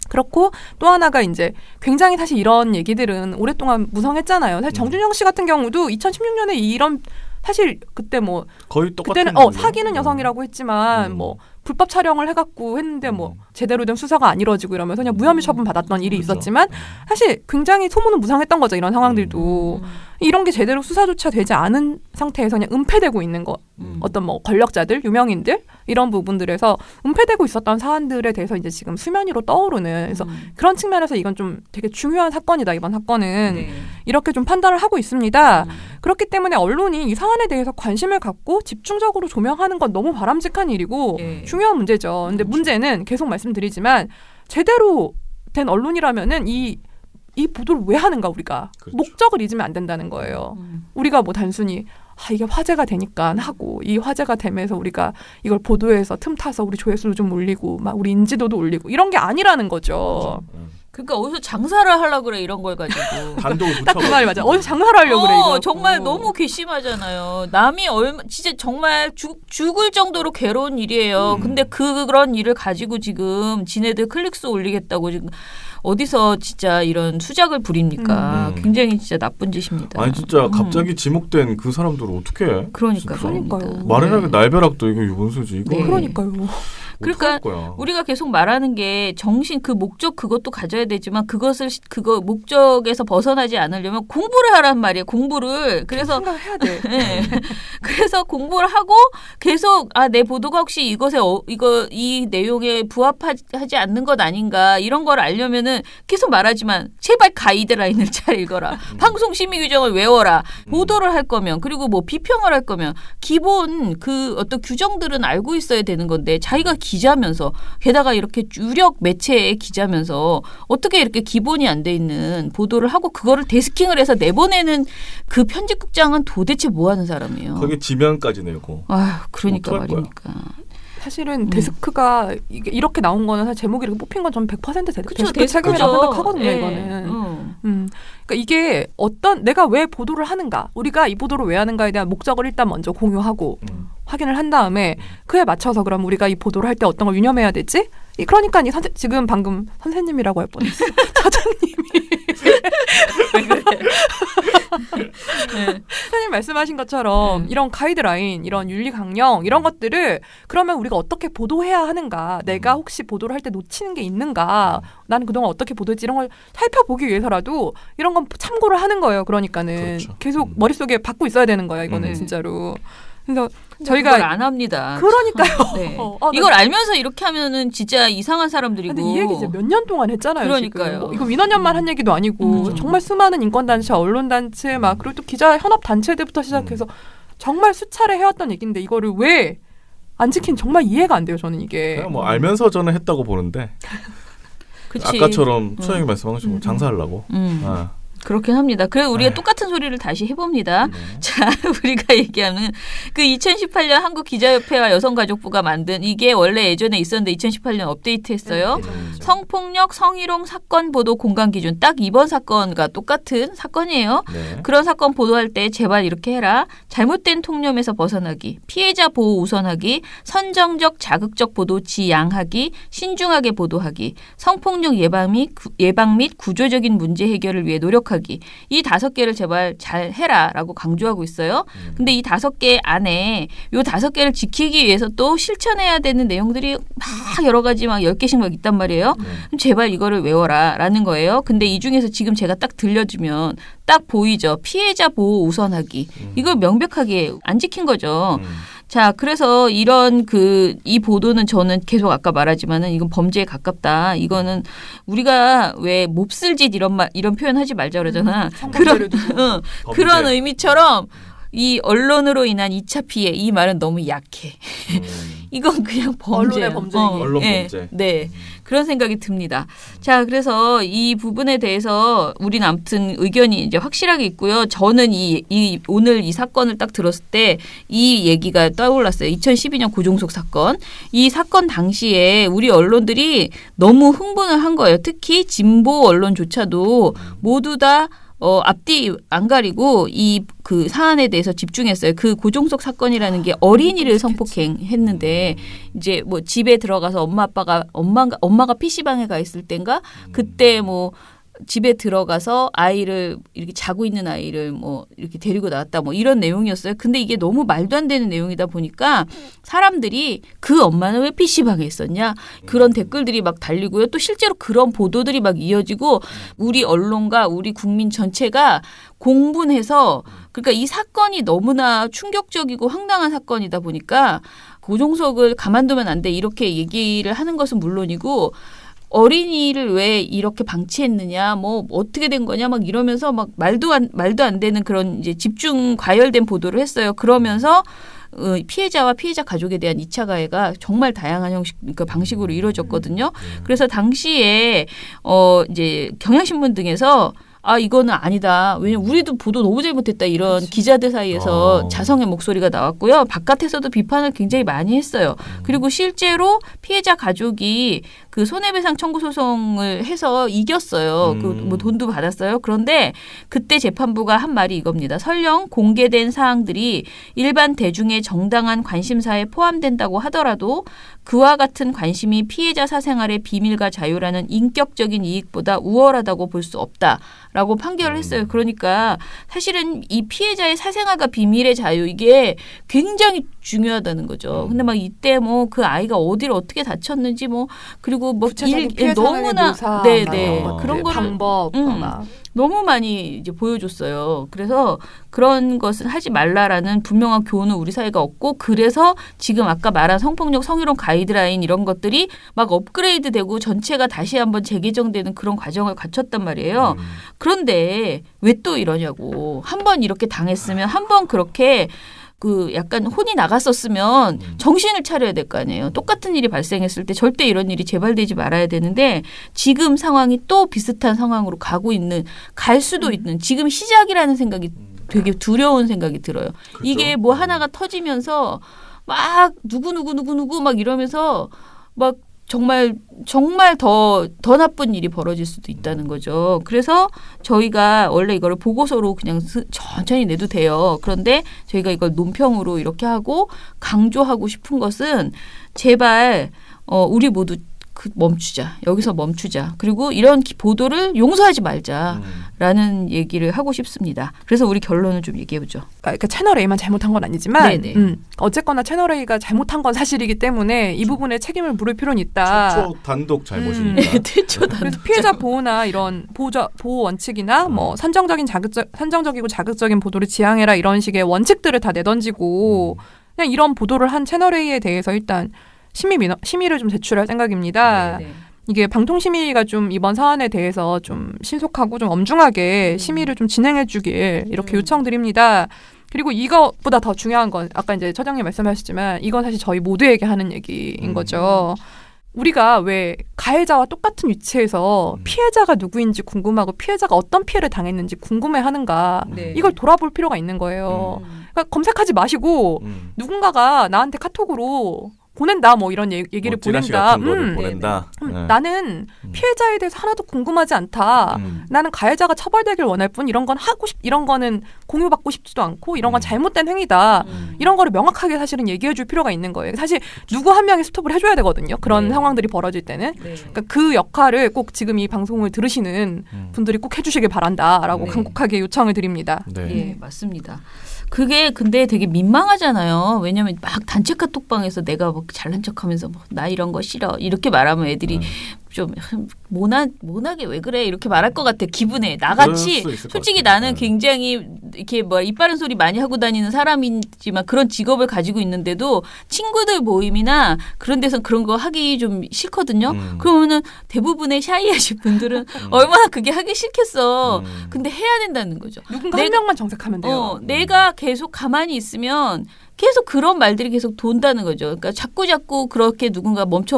그렇고 또 하나가 이제 굉장히 사실 이런 얘기들은 오랫동안 무성했잖아요. 사실 정준영 씨 같은 경우도 2016년에 이런 사실 그때 뭐 거의 똑같은 그때는 건데. 사귀는 여성이라고 했지만 뭐 불법 촬영을 해갖고 했는데 뭐 제대로 된 수사가 안 이루어지고 이러면서 그냥 무혐의 처분 받았던 일이 그렇죠. 있었지만 사실 굉장히 소문은 무성했던 거죠. 이런 상황들도 이런 게 제대로 수사조차 되지 않은 상태에서 그냥 은폐되고 있는 거 어떤 뭐 권력자들, 유명인들 이런 부분들에서 은폐되고 있었던 사안들에 대해서 이제 지금 수면 위로 떠오르는 그래서 그런 측면에서 이건 좀 되게 중요한 사건이다. 이번 사건은 이렇게 좀 판단을 하고 있습니다. 그렇기 때문에 언론이 이 사안에 대해서 관심을 갖고 집중적으로 조명하는 건 너무 바람직한 일이고 중요한 문제죠. 근데 문제는 계속 말씀드리지만 제대로 된 언론이라면은 이 보도를 왜 하는가 우리가 그렇죠. 목적을 잊으면 안 된다는 거예요. 우리가 뭐 단순히 이게 화제가 되니까 하고 이 화제가 되면서 우리가 이걸 보도해서 틈타서 우리 조회수도 좀 올리고 막 우리 인지도도 올리고 이런 게 아니라는 거죠. 그러니까 어디서 장사를 하려고 그래 이런 걸 가지고. 단독을 딱 그 말이 맞아. 어디서 장사를 하려고 그래 이거. 정말 너무 괘씸하잖아요. 남이 진짜 정말 죽을 정도로 괴로운 일이에요. 근데 그런 일을 가지고 지금 지네들 클릭수 올리겠다고 지금 어디서 진짜 이런 수작을 부립니까? 굉장히 진짜 나쁜 짓입니다. 아니 진짜 갑자기 지목된 그 사람들을 어떻게 해? 그러니까요. 말해나게 날벼락도 이거 유분수지 이거. 네. 그러니까요. 그러니까 우리가 계속 말하는 게 정신 그 목적 그것도 가져야 되지만 그거 목적에서 벗어나지 않으려면 공부를 하란 말이에요. 공부를. 그래서 생각해야 돼. 네. 그래서 공부를 하고 계속 내 보도가 혹시 이 내용에 부합하지 않는 것 아닌가 이런 걸 알려면은 계속 말하지만 제발 가이드라인을 잘 읽어라. 방송 심의 규정을 외워라. 보도를 할 거면 그리고 뭐 비평을 할 거면 기본 그 어떤 규정들은 알고 있어야 되는 건데 자기가 기자면서 게다가 이렇게 유력 매체의 기자면서 어떻게 이렇게 기본이 안 돼 있는 보도를 하고 그거를 데스킹을 해서 내보내는 그 편집국장은 도대체 뭐 하는 사람이에요? 거기 지면까지 내고. 그러니까 어떡할 거야? 말입니까. 사실은 데스크가 이렇게 나온 거는 사실 제목이 이렇게 뽑힌 건 저는 100% 그쵸, 데스크 책임이라고 데스크죠. 생각하거든요. 네. 이거는. 그러니까 이게 내가 왜 보도를 하는가, 우리가 이 보도를 왜 하는가에 대한 목적을 일단 먼저 공유하고 확인을 한 다음에 그에 맞춰서 그럼 우리가 이 보도를 할 때 어떤 걸 유념해야 되지? 그러니까 지금 방금 선생님이라고 할 뻔했어. 차장님이. 선생님 말씀하신 것처럼 이런 가이드라인, 이런 윤리 강령 이런 것들을 그러면 우리가 어떻게 보도해야 하는가, 내가 혹시 보도를 할 때 놓치는 게 있는가, 나는 그동안 어떻게 보도했지 이런 걸 살펴보기 위해서라도 이런 건 참고를 하는 거예요. 그러니까는 그렇죠. 계속 머릿속에 받고 있어야 되는 거예요. 이거는 진짜로. 그래서 저희가 그걸 안 합니다. 그러니까요. 네. 이걸 알면서 이렇게 하면은 진짜 이상한 사람들이고. 근데 이 얘기 이제 몇 년 동안 했잖아요. 그러니까요. 지금. 이거 민원연만 한 얘기도 아니고 정말 수많은 인권단체, 언론단체 막 그리고 또 기자 현업 단체들부터 시작해서 정말 수차례 해왔던 얘기인데 이거를 왜 안 지킨 정말 이해가 안 돼요. 저는 이게. 그냥 뭐 알면서 저는 했다고 보는데. 그치. 아까처럼 수영이 말씀한 것처럼 장사하려고. 그렇긴 합니다. 그래서 우리가 똑같은 소리를 다시 해봅니다. 자, 우리가 얘기하는 그 2018년 한국기자협회와 여성가족부가 만든 이게 원래 예전에 있었는데 2018년 업데이트했어요. 성폭력, 성희롱 사건 보도 공간 기준 딱 이번 사건과 똑같은 사건이에요. 네. 그런 사건 보도할 때 제발 이렇게 해라. 잘못된 통념에서 벗어나기, 피해자 보호 우선하기, 선정적 자극적 보도 지양하기, 신중하게 보도하기, 성폭력 예방 및 구조적인 문제 해결을 위해 노력하기. 이 5개를 제발 잘 해라라고 강조하고 있어요. 근데 이 5개 안에 요 5개를 지키기 위해서 또 실천해야 되는 내용들이 막 여러 가지 막 10개씩 막 있단 말이에요. 그럼 제발 이거를 외워라라는 거예요. 근데 이 중에서 지금 제가 딱 들려주면 딱 보이죠. 피해자 보호 우선하기. 이걸 명백하게 안 지킨 거죠. 자, 그래서 이런 이 보도는 저는 계속 아까 말하지만은 이건 범죄에 가깝다. 이거는 우리가 왜 몹쓸짓 이런 표현 하지 말자 그러잖아. 그런 의미처럼 이 언론으로 인한 2차 피해 이 말은 너무 약해. 이건 그냥 범죄야. 언론의 범죄이기. 언론 네, 범죄. 네. 그런 생각이 듭니다. 자, 그래서 이 부분에 대해서 우리는 아무튼 의견이 이제 확실하게 있고요. 저는 오늘 이 사건을 딱 들었을 때 이 얘기가 떠올랐어요. 2012년 고종석 사건. 이 사건 당시에 우리 언론들이 너무 흥분을 한 거예요. 특히 진보 언론조차도 모두 다 앞뒤 안 가리고 그 사안에 대해서 집중했어요. 그 고종석 사건이라는 게 어린이를 성폭행했는데 이제 뭐 집에 들어가서 엄마가 PC방에 가 있을 땐가 그때 뭐 집에 들어가서 아이를 이렇게 자고 있는 아이를 뭐 이렇게 데리고 나왔다 뭐 이런 내용이었어요. 근데 이게 너무 말도 안 되는 내용이다 보니까 사람들이 그 엄마는 왜 PC방에 있었냐 그런 댓글들이 막 달리고요. 또 실제로 그런 보도들이 막 이어지고 우리 언론과 우리 국민 전체가 공분해서 그러니까 이 사건이 너무나 충격적이고 황당한 사건이다 보니까 고종석을 가만두면 안 돼 이렇게 얘기를 하는 것은 물론이고 어린이를 왜 이렇게 방치했느냐, 뭐 어떻게 된 거냐, 막 이러면서 막 말도 안 되는 그런 이제 집중 과열된 보도를 했어요. 그러면서 피해자와 피해자 가족에 대한 2차 가해가 정말 다양한 형식, 그러니까 방식으로 이루어졌거든요. 그래서 당시에 이제 경향신문 등에서 이거는 아니다. 왜냐면 우리도 보도 너무 잘못했다. 이런 기자들 사이에서 자성의 목소리가 나왔고요. 바깥에서도 비판을 굉장히 많이 했어요. 그리고 실제로 피해자 가족이 그 손해배상 청구 소송을 해서 이겼어요. 그 뭐 돈도 받았어요. 그런데 그때 재판부가 한 말이 이겁니다. 설령 공개된 사항들이 일반 대중의 정당한 관심사에 포함된다고 하더라도 그와 같은 관심이 피해자 사생활의 비밀과 자유라는 인격적인 이익보다 우월하다고 볼 수 없다라고 판결을 했어요. 그러니까 사실은 이 피해자의 사생활과 비밀의 자유 이게 굉장히 중요하다는 거죠. 근데 막 이때 뭐 그 아이가 어디를 어떻게 다쳤는지 뭐 그리고 뭐 너무나 네네 그런 거 방법 너무 많이 이제 보여줬어요. 그래서 그런 것은 하지 말라라는 분명한 교훈은 우리 사회가 없고 그래서 지금 아까 말한 성폭력 성희롱 가이드라인 이런 것들이 막 업그레이드되고 전체가 다시 한번 재개정되는 그런 과정을 거쳤단 말이에요. 그런데 왜 또 이러냐고. 한 번 이렇게 당했으면 한 번 그렇게 그 약간 혼이 나갔었으면 정신을 차려야 될 거 아니에요. 똑같은 일이 발생했을 때 절대 이런 일이 재발되지 말아야 되는데 지금 상황이 또 비슷한 상황으로 갈 수도 있는 지금 시작이라는 생각이 되게 두려운 생각이 들어요. 그렇죠. 이게 뭐 하나가 터지면서 막 누구 막 이러면서 막 정말 더 나쁜 일이 벌어질 수도 있다는 거죠. 그래서 저희가 원래 이거를 보고서로 그냥 천천히 내도 돼요. 그런데 저희가 이걸 논평으로 이렇게 하고 강조하고 싶은 것은 제발 우리 모두 멈추자. 여기서 멈추자. 그리고 이런 보도를 용서하지 말자라는 얘기를 하고 싶습니다. 그래서 우리 결론을 좀 얘기해보죠. 그러니까 채널 A만 잘못한 건 아니지만 어쨌거나 채널 A가 잘못한 건 사실이기 때문에 이 부분에 책임을 물을 필요는 있다. 최초 단독 잘못이니까. 최초 단독. 그래서 피해자 보호나 이런 보호 원칙이나 뭐 선정적이고 자극적인 보도를 지향해라 이런 식의 원칙들을 다 내던지고 그냥 이런 보도를 한 채널 A에 대해서 일단 심의를 좀 제출할 생각입니다. 네네. 이게 방통심의가 좀 이번 사안에 대해서 좀 신속하고 좀 엄중하게 심의를 좀 진행해 주길 이렇게 요청드립니다. 그리고 이것보다 더 중요한 건 아까 이제 처장님 말씀하셨지만 이건 사실 저희 모두에게 하는 얘기인 거죠. 우리가 왜 가해자와 똑같은 위치에서 피해자가 누구인지 궁금하고 피해자가 어떤 피해를 당했는지 궁금해하는가 이걸 돌아볼 필요가 있는 거예요. 그러니까 검색하지 마시고 누군가가 나한테 카톡으로 보낸다 뭐 이런 얘기를 보낸다. 같은 거를 보낸다. 나는 피해자에 대해서 하나도 궁금하지 않다. 나는 가해자가 처벌되길 원할 뿐 이런 건 이런 거는 공유받고 싶지도 않고 이런 건 잘못된 행위다. 이런 거를 명확하게 사실은 얘기해 줄 필요가 있는 거예요. 사실 누구 한 명이 스톱을 해줘야 되거든요. 그런 상황들이 벌어질 때는. 그러니까 그 역할을 꼭 지금 이 방송을 들으시는 분들이 꼭 해주시길 바란다라고 간곡하게 요청을 드립니다. 네, 맞습니다. 그게 근데 되게 민망하잖아요. 왜냐하면 막 단체 카톡방에서 내가 뭐 잘난 척하면서 뭐 나 이런 거 싫어 이렇게 말하면 애들이 좀 모나게 왜 그래 이렇게 말할 것 같아. 기분에 나같이 그럴 수 있을 솔직히 것 같아요. 나는 네. 굉장히 이렇게 뭐 입 바른 소리 많이 하고 다니는 사람이지만 그런 직업을 가지고 있는데도 친구들 모임이나 그런 데서 그런 거 하기 좀 싫거든요. 그러면은 대부분의 샤이하신 분들은 얼마나 그게 하기 싫겠어. 근데 해야 된다는 거죠. 누군가 한 명만 정색하면 돼요. 내가 계속 가만히 있으면 계속 그런 말들이 계속 돈다는 거죠. 그러니까 자꾸 그렇게 누군가 멈춰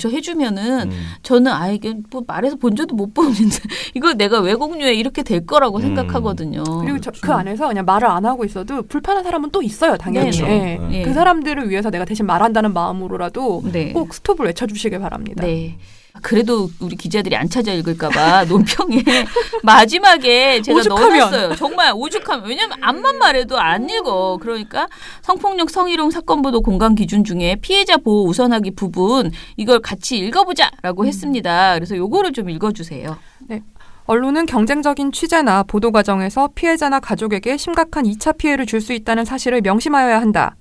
해주면은 저는 이게 뭐 말해서 본 적도 못 보는데 이걸 내가 왜 공유해 이렇게 될 거라고 생각하거든요. 그리고 그 안에서 그냥 말을 안 하고 있어도 불편한 사람은 또 있어요, 당연히. 그렇죠. 예. 네. 그 사람들을 위해서 내가 대신 말한다는 마음으로라도 네. 꼭 스톱을 외쳐주시길 바랍니다. 네. 그래도 우리 기자들이 안 찾아 읽을까봐 논평에 마지막에 제가 오죽하면. 넣어놨어요. 정말 오죽하면. 왜냐면 앞만 말해도 안 읽어. 그러니까 성폭력 성희롱 사건 보도 공감 기준 중에 피해자 보호 우선하기 부분 이걸 같이 읽어보자라고 했습니다. 그래서 요거를 좀 읽어주세요. 네. 언론은 경쟁적인 취재나 보도 과정에서 피해자나 가족에게 심각한 2차 피해를 줄 수 있다는 사실을 명심하여야 한다.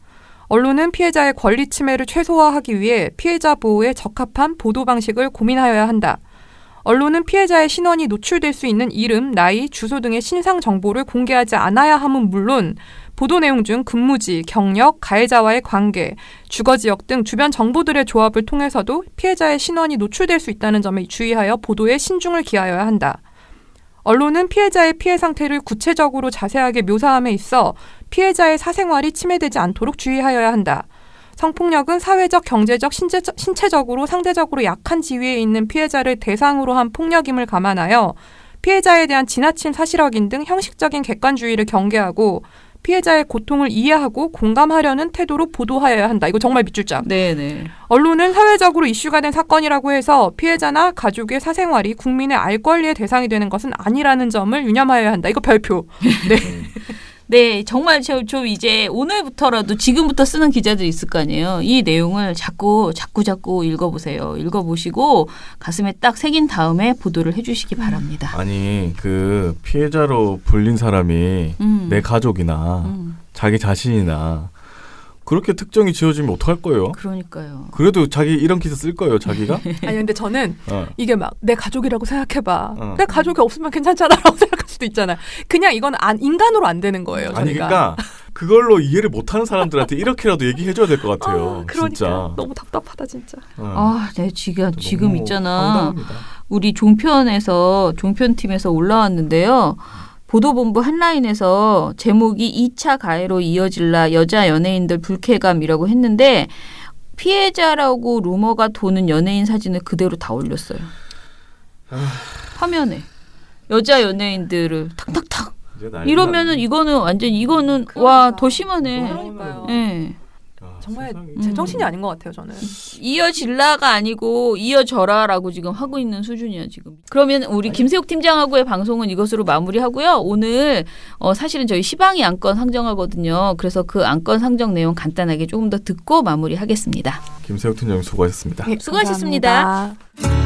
언론은 피해자의 권리 침해를 최소화하기 위해 피해자 보호에 적합한 보도 방식을 고민하여야 한다. 언론은 피해자의 신원이 노출될 수 있는 이름, 나이, 주소 등의 신상 정보를 공개하지 않아야 함은 물론 보도 내용 중 근무지, 경력, 가해자와의 관계, 주거지역 등 주변 정보들의 조합을 통해서도 피해자의 신원이 노출될 수 있다는 점에 주의하여 보도에 신중을 기하여야 한다. 언론은 피해자의 피해 상태를 구체적으로 자세하게 묘사함에 있어 피해자의 사생활이 침해되지 않도록 주의하여야 한다. 성폭력은 사회적, 경제적, 신체적으로 상대적으로 약한 지위에 있는 피해자를 대상으로 한 폭력임을 감안하여 피해자에 대한 지나친 사실 확인 등 형식적인 객관주의를 경계하고 피해자의 고통을 이해하고 공감하려는 태도로 보도하여야 한다. 이거 정말 밑줄 짝. 네네. 언론은 사회적으로 이슈가 된 사건이라고 해서 피해자나 가족의 사생활이 국민의 알 권리의 대상이 되는 것은 아니라는 점을 유념하여야 한다. 이거 별표. 네. 네, 정말 저 이제 오늘부터라도 지금부터 쓰는 기자들이 있을 거 아니에요. 이 내용을 자꾸 읽어보세요. 읽어보시고 가슴에 딱 새긴 다음에 보도를 해주시기 바랍니다. 아니 그 피해자로 불린 사람이 내 가족이나 자기 자신이나 그렇게 특정이 지어지면 어떡할 거예요? 그러니까요. 그래도 자기 이런 기사 쓸 거예요, 자기가? 아니 근데 저는 어. 이게 막 내 가족이라고 생각해봐. 내 가족이 없으면 괜찮잖아라고 생각할 수도 있잖아요. 그냥 이건 인간으로 안 되는 거예요. 아니 저희가. 그러니까 그걸로 이해를 못하는 사람들한테 이렇게라도 얘기해줘야 될 것 같아요. 그러니까 진짜. 너무 답답하다 진짜. 네, 지금 너무 있잖아. 황당합니다. 우리 종편팀에서 올라왔는데요. 보도본부 한라인에서 제목이 2차 가해로 이어질라 여자 연예인들 불쾌감이라고 했는데 피해자라고 루머가 도는 연예인 사진을 그대로 다 올렸어요. 화면에 여자 연예인들을 탁탁탁 이제 난리 이러면은 났네. 이거는 그러니까. 와 더 심하네. 그러니까요. 네. 아, 정말 세상에. 제정신이 아닌 것 같아요. 저는. 이어질라가 아니고 이어져라라고 지금 하고 있는 수준이야 지금. 그러면 우리 김세욱 팀장하고의 방송은 이것으로 마무리하고요. 오늘 사실은 저희 시방이 안건 상정하거든요. 그래서 그 안건 상정 내용 간단하게 조금 더 듣고 마무리하겠습니다. 김세욱 팀장님 수고하셨습니다. 네, 수고하셨습니다. 감사합니다.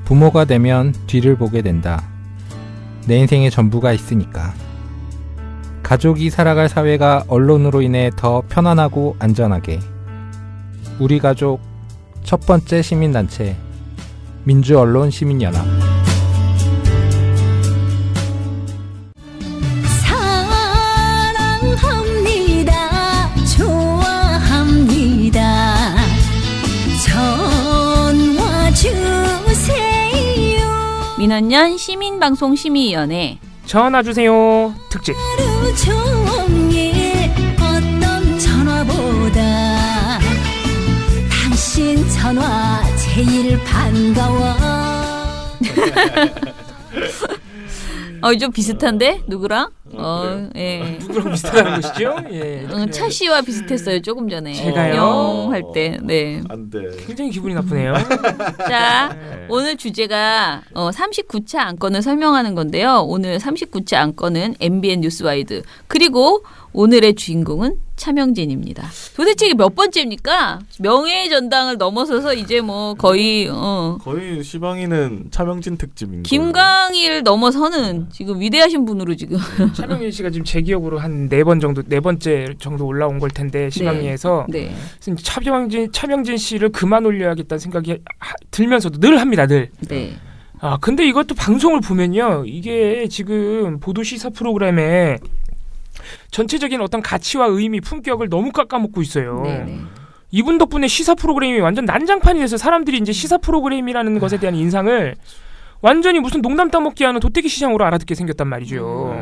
부모가 되면 뒤를 보게 된다. 내 인생의 전부가 있으니까. 가족이 살아갈 사회가 언론으로 인해 더 편안하고 안전하게. 우리 가족 첫 번째 시민단체 민주언론시민연합. 사랑합니다. 좋아합니다. 전화 주세요. 민원연 시민방송심의위원회 전화 주세요. 특집. 하루 종일 어떤 전화보다 당신 전화 제일 반가워. 좀 비슷한데 누구랑? 그래요? 예. 누구랑 비슷하다는 것이죠? 예. 차 씨와 비슷했어요 조금 전에. 제가요? 영 할 때. 네. 안 돼. 굉장히 기분이 나쁘네요. 자, 네. 오늘 주제가 39차 안건을 설명하는 건데요. 오늘 39차 안건은 MBN 뉴스와이드 그리고 오늘의 주인공은 차명진입니다. 도대체 이게 몇 번째입니까? 명예의 전당을 넘어서서 이제 뭐 거의 거의 시방이는 차명진 특집입니다. 김광일 넘어서는 지금 위대하신 분으로 지금 차명진 씨가 지금 제 기억으로 한 4번 정도 4번째 정도 올라온 걸 텐데 시방위에서 네. 그래서 차명진 씨를 그만 올려야겠다는 생각이 들면서도 늘 합니다. 늘. 네. 아 근데 이것도 방송을 보면요, 이게 지금 보도 시사 프로그램에 전체적인 어떤 가치와 의미, 품격을 너무 깎아먹고 있어요. 네네. 이분 덕분에 시사 프로그램이 완전 난장판이 돼서 사람들이 이제 시사 프로그램이라는 것에 대한 인상을 완전히 무슨 농담 따먹기 하는 도떼기 시장으로 알아듣게 생겼단 말이죠.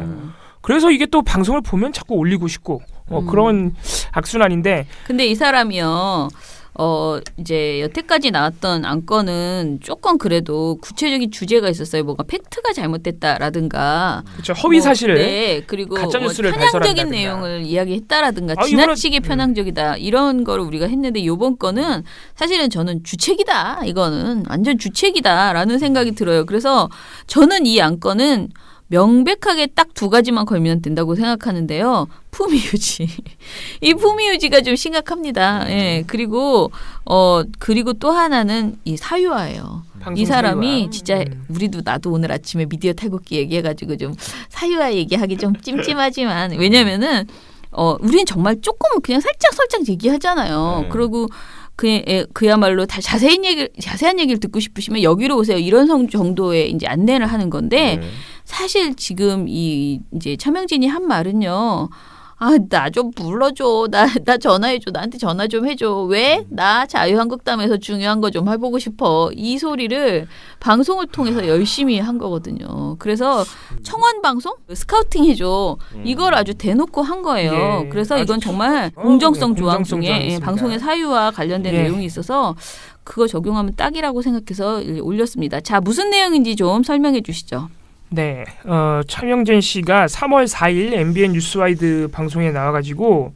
그래서 이게 또 방송을 보면 자꾸 올리고 싶고 그런 악순환인데. 근데 이 사람이요. 이제 여태까지 나왔던 안건은 조금 그래도 구체적인 주제가 있었어요. 뭔가 팩트가 잘못됐다라든가. 그렇죠. 허위 사실을. 네. 그리고 가짜 뉴스를 편향적인 내용을 이야기했다라든가 지나치게 편향적이다. 이런 거를 우리가 했는데 이번 건은 사실은 저는 주책이다. 이거는 완전 주책이다라는 생각이 들어요. 그래서 저는 이 안건은 명백하게 딱 2가지만 걸면 된다고 생각하는데요. 품위유지. 이 품위유지가 좀 심각합니다. 예. 그리고 또 하나는 이 사유화예요. 이 사람이 사유화. 진짜 나도 오늘 아침에 미디어 탈곡기 얘기해가지고 좀 사유화 얘기하기 좀 찜찜하지만 왜냐면은 우리는 정말 조금 그냥 살짝 얘기하잖아요. 그리고 그야말로 다 자세한 얘기를 듣고 싶으시면 여기로 오세요. 이런 정도의 이제 안내를 하는 건데 사실 지금 이제 차명진이 한 말은요. 아, 나 좀 불러줘. 나 전화해줘. 나한테 전화 좀 해줘. 왜? 나 자유한국당에서 중요한 거 좀 해보고 싶어. 이 소리를 방송을 통해서 열심히 한 거거든요. 그래서 청원 방송? 스카우팅 해줘. 이걸 아주 대놓고 한 거예요. 예, 그래서 이건 정말 공정성 조항 중에 조항입니다. 방송의 사유와 관련된 내용이 있어서 그거 적용하면 딱이라고 생각해서 올렸습니다. 자, 무슨 내용인지 좀 설명해 주시죠. 네, 차명진 씨가 3월 4일 MBN 뉴스와이드 방송에 나와가지고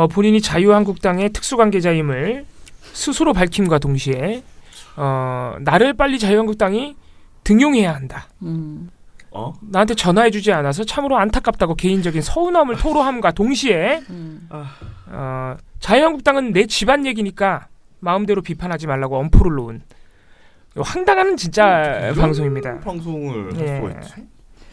본인이 자유한국당의 특수관계자임을 스스로 밝힘과 동시에 나를 빨리 자유한국당이 등용해야 한다. 나한테 전화해주지 않아서 참으로 안타깝다고 개인적인 서운함을 토로함과 동시에 자유한국당은 내 집안 얘기니까 마음대로 비판하지 말라고 엄포를 놓은 황당한 진짜 방송입니다. 방송을 할 수가 있지.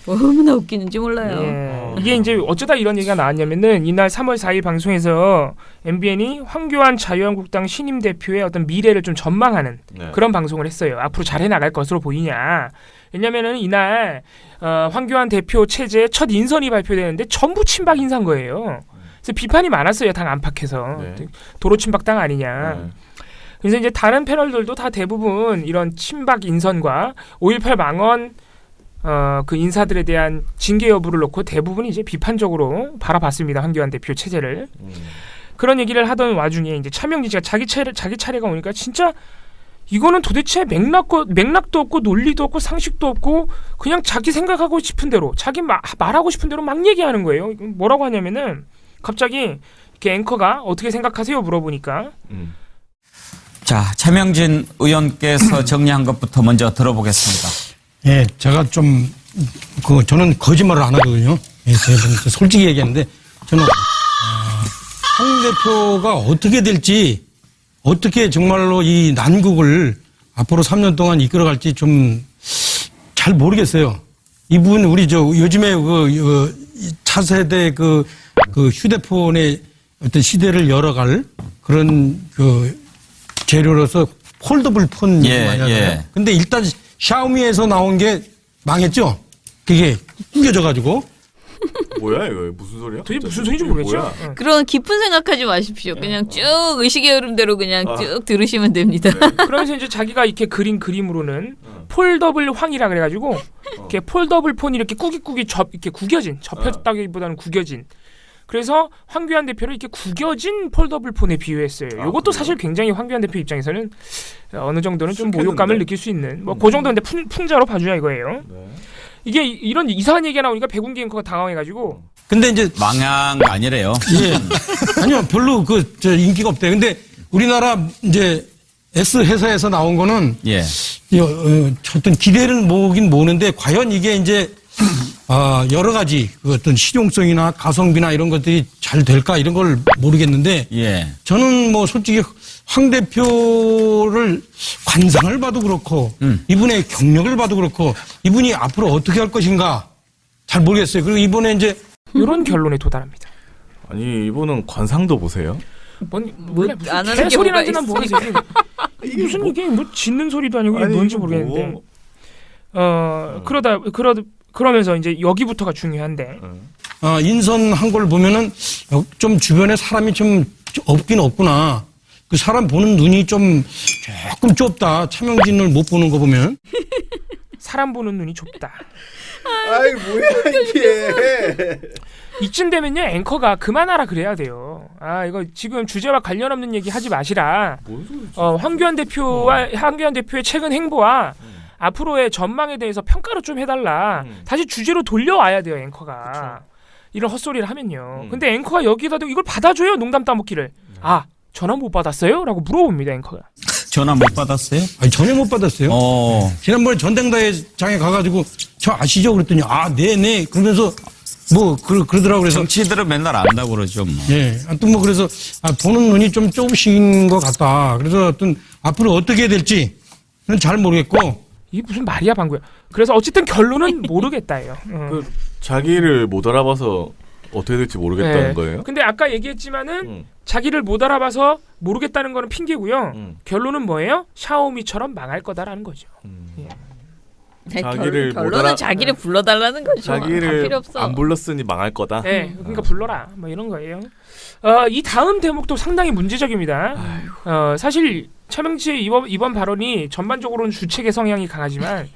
얼마나 웃기는지 몰라요. 예. 이게 이제 어쩌다 이런 얘기가 나왔냐면은 이날 3월 4일 방송에서 MBN이 황교안 자유한국당 신임 대표의 어떤 미래를 좀 전망하는 그런 방송을 했어요. 앞으로 잘해 나갈 것으로 보이냐. 왜냐면은 이날 황교안 대표 체제의 첫 인선이 발표되는데 전부 친박 인사인 거예요. 그래서 비판이 많았어요. 당 안팎에서. 도로 친박당 아니냐. 그래서 이제 다른 패널들도 다 대부분 이런 친박 인선과 5.18 망언 그 인사들에 대한 징계 여부를 놓고 대부분 이제 비판적으로 바라봤습니다. 황교안 대표 체제를. 그런 얘기를 하던 와중에 이제 차명진 씨가 자기 차례가 오니까 진짜 이거는 도대체 맥락도 없고 논리도 없고 상식도 없고 그냥 자기 생각하고 싶은 대로 자기 말하고 싶은 대로 막 얘기하는 거예요. 뭐라고 하냐면은 갑자기 이렇게 앵커가 어떻게 생각하세요 물어보니까 자, 차명진 의원께서 정리한 것부터 먼저 들어보겠습니다. 예, 제가 저는 거짓말을 안 하거든요. 예, 제가 솔직히 얘기하는데, 저는, 황 대표가 어떻게 될지, 어떻게 정말로 이 난국을 앞으로 3년 동안 이끌어갈지 좀 잘 모르겠어요. 이분, 요즘에 차세대 휴대폰의 어떤 시대를 열어갈 그런 재료로서 폴더블 폰 많이 하잖아요. 근데 일단 샤오미에서 나온 게 망했죠? 그게 구겨져가지고. 뭐야 이거 무슨 소리야? 도대체 무슨 소리인지 모르겠죠. 그런 깊은 생각하지 마십시오. 그냥 쭉 의식의 흐름대로 그냥 쭉 들으시면 됩니다. 그러면서 이제 자기가 이렇게 그린 그림으로는 폴더블 황이라 그래가지고 이렇게 폴더블 폰이 이렇게 꾸깃꾸깃 이렇게 구겨진 접혔다기보다는 구겨진. 그래서 황교안 대표를 이렇게 구겨진 폴더블 폰에 비유했어요. 이것도 사실 굉장히 황교안 대표 입장에서는 어느 정도는 좀 모욕감을 느낄 수 있는 그 정도인데 풍자로 봐줘야 이거예요. 이게 이런 이상한 얘기가 나오니까 백운기 앵커가 당황해가지고. 근데 이제 망한 거 아니래요. 예. 아니요, 별로 인기가 없대요. 근데 우리나라 이제 S 회사에서 나온 거는 어떤 기대를 모으긴 모으는데 과연 이게 이제 여러 가지 그 어떤 실용성이나 가성비나 이런 것들이 잘 될까 이런 걸 모르겠는데 예. 저는 뭐 솔직히 황 대표를 관상을 봐도 그렇고 이분의 경력을 봐도 그렇고 이분이 앞으로 어떻게 할 것인가 잘 모르겠어요. 그리고 이번에 이제 이런 결론에 도달합니다. 아니 이분은 관상도 보세요. 안 하는 게 소리를 뭐가 하지만 모르겠어요. 무슨 이게 뭐 짖는 소리도 아니고 이게 뭔지 모르겠는데. 그러면서 이제 여기부터가 중요한데. 인선한 걸 보면은 좀 주변에 사람이 좀 없긴 없구나. 그 사람 보는 눈이 좀 조금 좁다. 차명진을 못 보는 거 보면. 사람 보는 눈이 좁다. 아이 뭐야 이게. 이쯤 되면요 앵커가 그만하라 그래야 돼요. 이거 지금 주제와 관련 없는 얘기 하지 마시라. 황교안 대표의 최근 행보와 앞으로의 전망에 대해서 평가를 좀 해달라. 다시 주제로 돌려와야 돼요 앵커가. 그쵸. 이런 헛소리를 하면요. 근데 앵커가 여기다 대고 이걸 받아줘요 농담 따먹기를. 전화 못 받았어요? 라고 물어봅니다 앵커가. 전화 못 받았어요? 아니 전혀 못 받았어요. 지난번에 전당대회장에 가가지고 저 아시죠? 그랬더니 네네 그러면서 뭐 그러더라고. 그래서 정치들은 맨날 안다고 그러죠. 뭐. 예, 하여튼 뭐 그래서 보는 눈이 좀 좁으신 것 같다. 그래서 어떤 앞으로 어떻게 해야 될지는 잘 모르겠고. 이게 무슨 말이야 방구야. 그래서 어쨌든 결론은 모르겠다예요. 자기를 못 알아봐서 어떻게 될지 모르겠다는 거예요? 근데 아까 얘기했지만은 자기를 못 알아봐서 모르겠다는 거는 핑계고요. 결론은 뭐예요? 샤오미처럼 망할 거다라는 거죠. 결론은 자기를 불러달라는 거죠. 자기를 필요 없어. 안 불렀으니 망할 거다. 네, 그러니까 불러라. 뭐 이런 거예요. 이 다음 대목도 상당히 문제적입니다. 사실 차명지의 이번 발언이 전반적으로는 주책의 성향이 강하지만